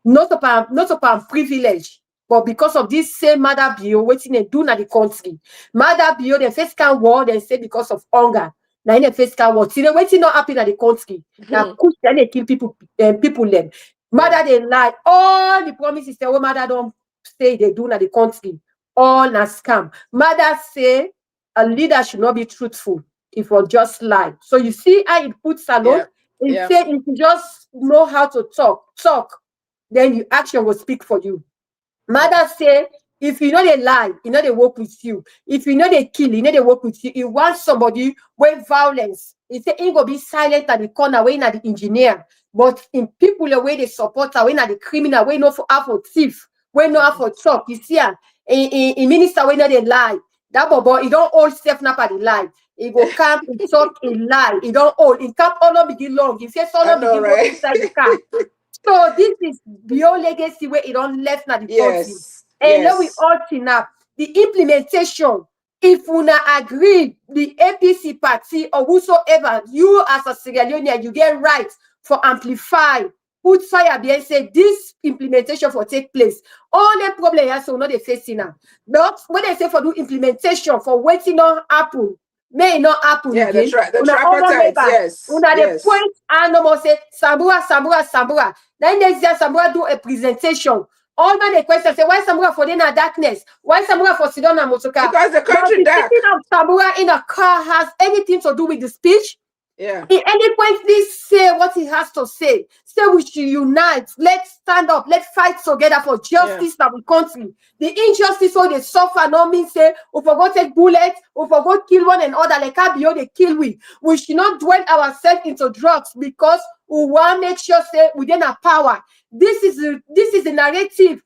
Not upon privilege, but because of this same mother bio waiting they do na the country. Mother bio, the first can war, they say because of hunger. Now in the first can war, see they waiting not happen at the country. Now push then they kill people, people them. Mother they lie. All the promises they mother don't say they do na the country. All na scam. Mother say a leader should not be truthful. It will just lie. So you see how it puts alone. It say if you just know how to talk, then your action will speak for you. Mother say, if you know they lie, you know they work with you. If you know they kill, you know they work with you. You want somebody with violence. He say, he go be silent at the corner, when at the engineer. But in people, the way they support her, when at the criminal, when not for half for thief, when not for talk. You see, in minister, when not they lie. That boy, he don't hold self up at the lie. He go camp, he talk, he lie. He don't hold. He camp all not begin long. He says all not begin go inside the car. So this is bio legacy where it don't left na the country. And now we all clean up. The implementation, if we not agree, the APC party or whosoever, you as a Sierra Leonean, you get right for amplify, put fire behind say this implementation for take place. All the problem here, so not they facing now. But when they say for do implementation, for waiting on happen, may not happen again. The tripartite, yes. Una the point and no more say Sambura. Then they say Sambura do a presentation. All man the question say why Sambura for in a darkness? Why Sambura for sit down and motoka? Because the country dark. The sitting of Sambura in a car has anything to do with the speech? Yeah. He eloquently say what he has to say. Say we should unite. Let's stand up. Let's fight together for justice in our country. The injustice all they suffer no mean say we forgot take bullets, we forgot kill one another like how beyond they kill we. We should not dwell ourselves into drugs because we want to make sure say we get our power. This is the narrative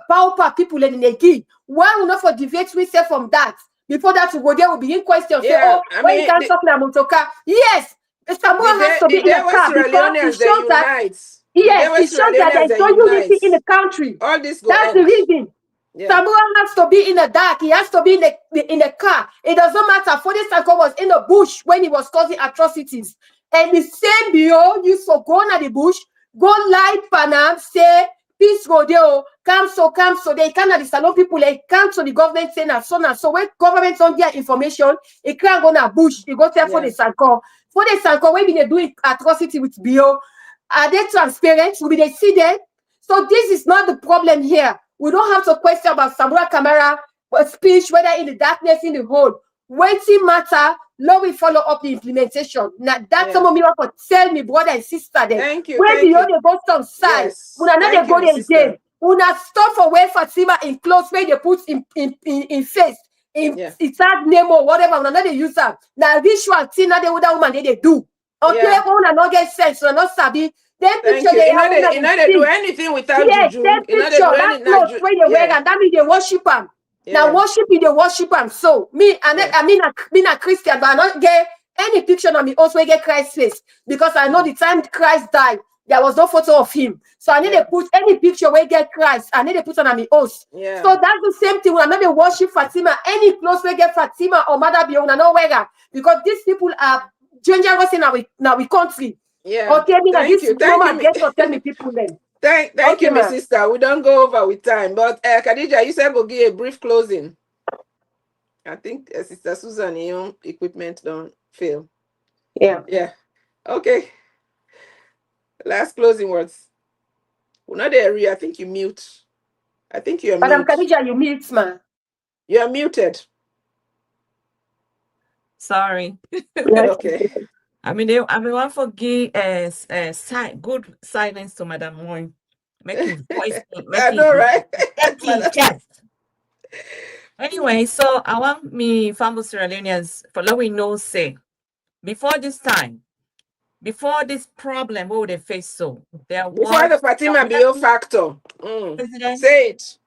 power people in the key. Why we not for deviate we say from that? Before that we go there will be in question. Say, when you can't talk na motoka. Yes, Samoa has to be in a car because it shows that it shows that there's no unity in the country. All this that's the reason. Samoa has to be in the dark. He has to be in the car. It doesn't matter. Fode Sanko was in the bush when he was causing atrocities. And the same bio used to go in the bush, go lie Panam, say peace go there, come so. They can't the salon people, they come to the government saying so when government don't get information, it can't go na bush, they go tell Fode Sanko. Fode Sanko, when they do atrocity with bio, are they transparent? Will they see them? So this is not the problem here. We don't have to question about Samura Camara speech, whether in the darkness, in the hole. Waiting matter, Lord we follow up the implementation. Now that's some of me want to tell me, brother and sister then. Thank you. Where the other go some side. We are not go there again. We not stop for where Fatima in clothes where they put in face. It's that name or whatever. We are not use that. Now visual thing that the other woman they do. Okay, we not get sense, we not sabi. Then picture they do anything without juju. Then picture that clothes where they wear and that means they worship them. Now worship them. So me and I mean a Christian, but I not get any picture of me also get Christ's face because I know the time Christ died, there was no photo of him. So I need to put any picture where get Christ. I need to put on my host. So that's the same thing. When I know they worship Fatima, any clothes where get Fatima or Mother Bion, I know where because these people are dangerous in our country. Okay, thank you. Tell me people then. Thank you, my sister. We don't go over with time, but Khadija, you said we'll give a brief closing. I think Sister Susan, your equipment don't fail. Yeah. Okay. Last closing words. We're not there. I think you mute. I think you're Madam mute. Khadija, you mute, ma. You're muted. Sorry. Okay. I want to give good silence to Madam Moy. Make his voice. I know, right? Chest. Anyway, so I want me family Sierra Leoneans for let we know say before this time, before this problem, what would they face? So there Before was the Fatima BO factor. president. Say it.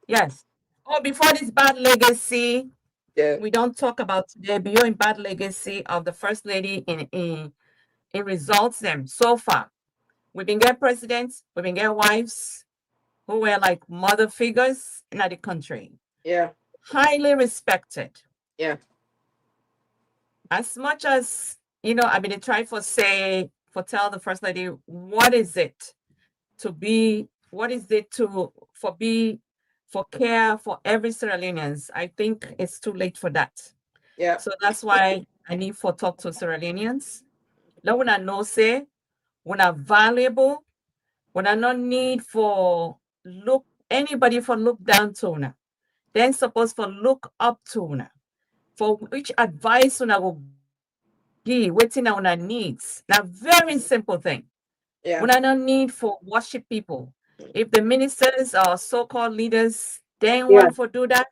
Yes. Oh, before this bad legacy, Yeah. we don't talk about today beyond bad legacy of the first lady in results them so far. We've been getting presidents, we've been getting wives who were like mother figures in the country. Yeah. Highly respected. Yeah. As much as, you know, I mean, they try for tell the first lady, what is it to be, what is it to, for care for every Sierra Leoneans? I think it's too late for that. Yeah. So that's why I need for talk to Sierra Leoneans. Now when I know say, when I'm valuable, when I not need for look anybody for look down to una, then suppose for look up to una, for which advice una will give, waiting on our needs. Now very simple thing. Yeah. When I don't need for worship people. If the ministers or so-called leaders then want to do that,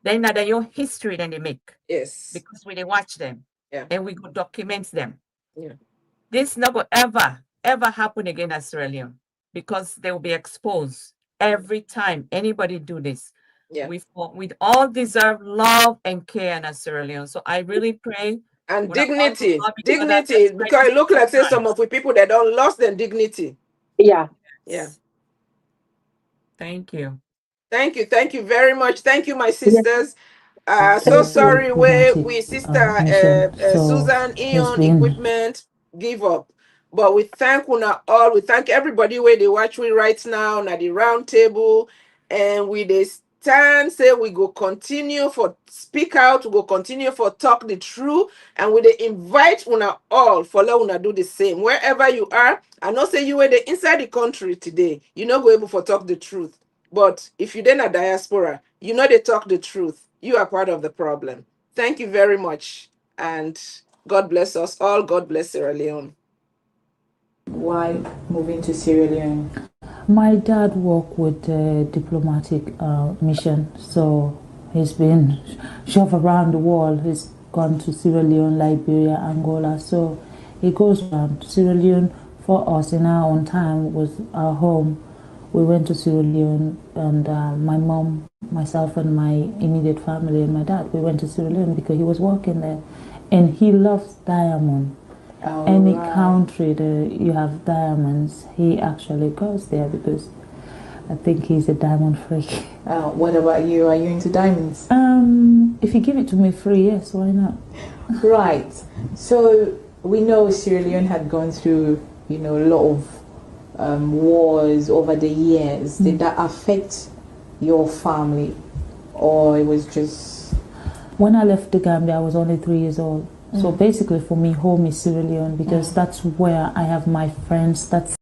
then that your history then they make. Yes. Because we they watch them. Yeah. And we could document them. Yeah. This not going ever happen again as Sierra Leone because they will be exposed every time anybody do this. Yeah. We all deserve love and care in Sierra Leone. So I really pray and we are all dignity, love each other dignity, despite because it look like say sometimes. some of the people that don't lost their dignity. Yeah. Yeah. Thank you. Thank you very much. Thank you, my sisters. So sorry Diplomatic, we sister mission. So Susan it's Ion been equipment give up. But we thank una all. We thank everybody where they watch we right now at the round table. And we they stand, say we go continue for speak out, we go continue for talk the truth. And we they invite una all for let una do the same. Wherever you are, I know say you were the inside the country today. You not go able for talk the truth. But if you're in a diaspora, you know they talk the truth. You are part of the problem. Thank you very much. And God bless us all. God bless Sierra Leone. Why moving to Sierra Leone? My dad worked with a diplomatic mission, so he's been shoved around the world. He's gone to Sierra Leone, Liberia, Angola, so he goes around. Sierra Leone for us in our own time was our home. We went to Sierra Leone, and my mom, myself, and my immediate family, and my dad, we went to Sierra Leone because he was working there, and he loves diamond. Any country that you have diamonds, he actually goes there because I think he's a diamond freak. What about you? Are you into diamonds? If you give it to me free, yes, why not? Right. So we know Sierra Leone had gone through, you know, a lot of wars over the years. Did that affect your family, or it was just? When I left the Gambia, I was only 3 years old. So basically for me, home is Sierra Leone because that's where I have my friends. That's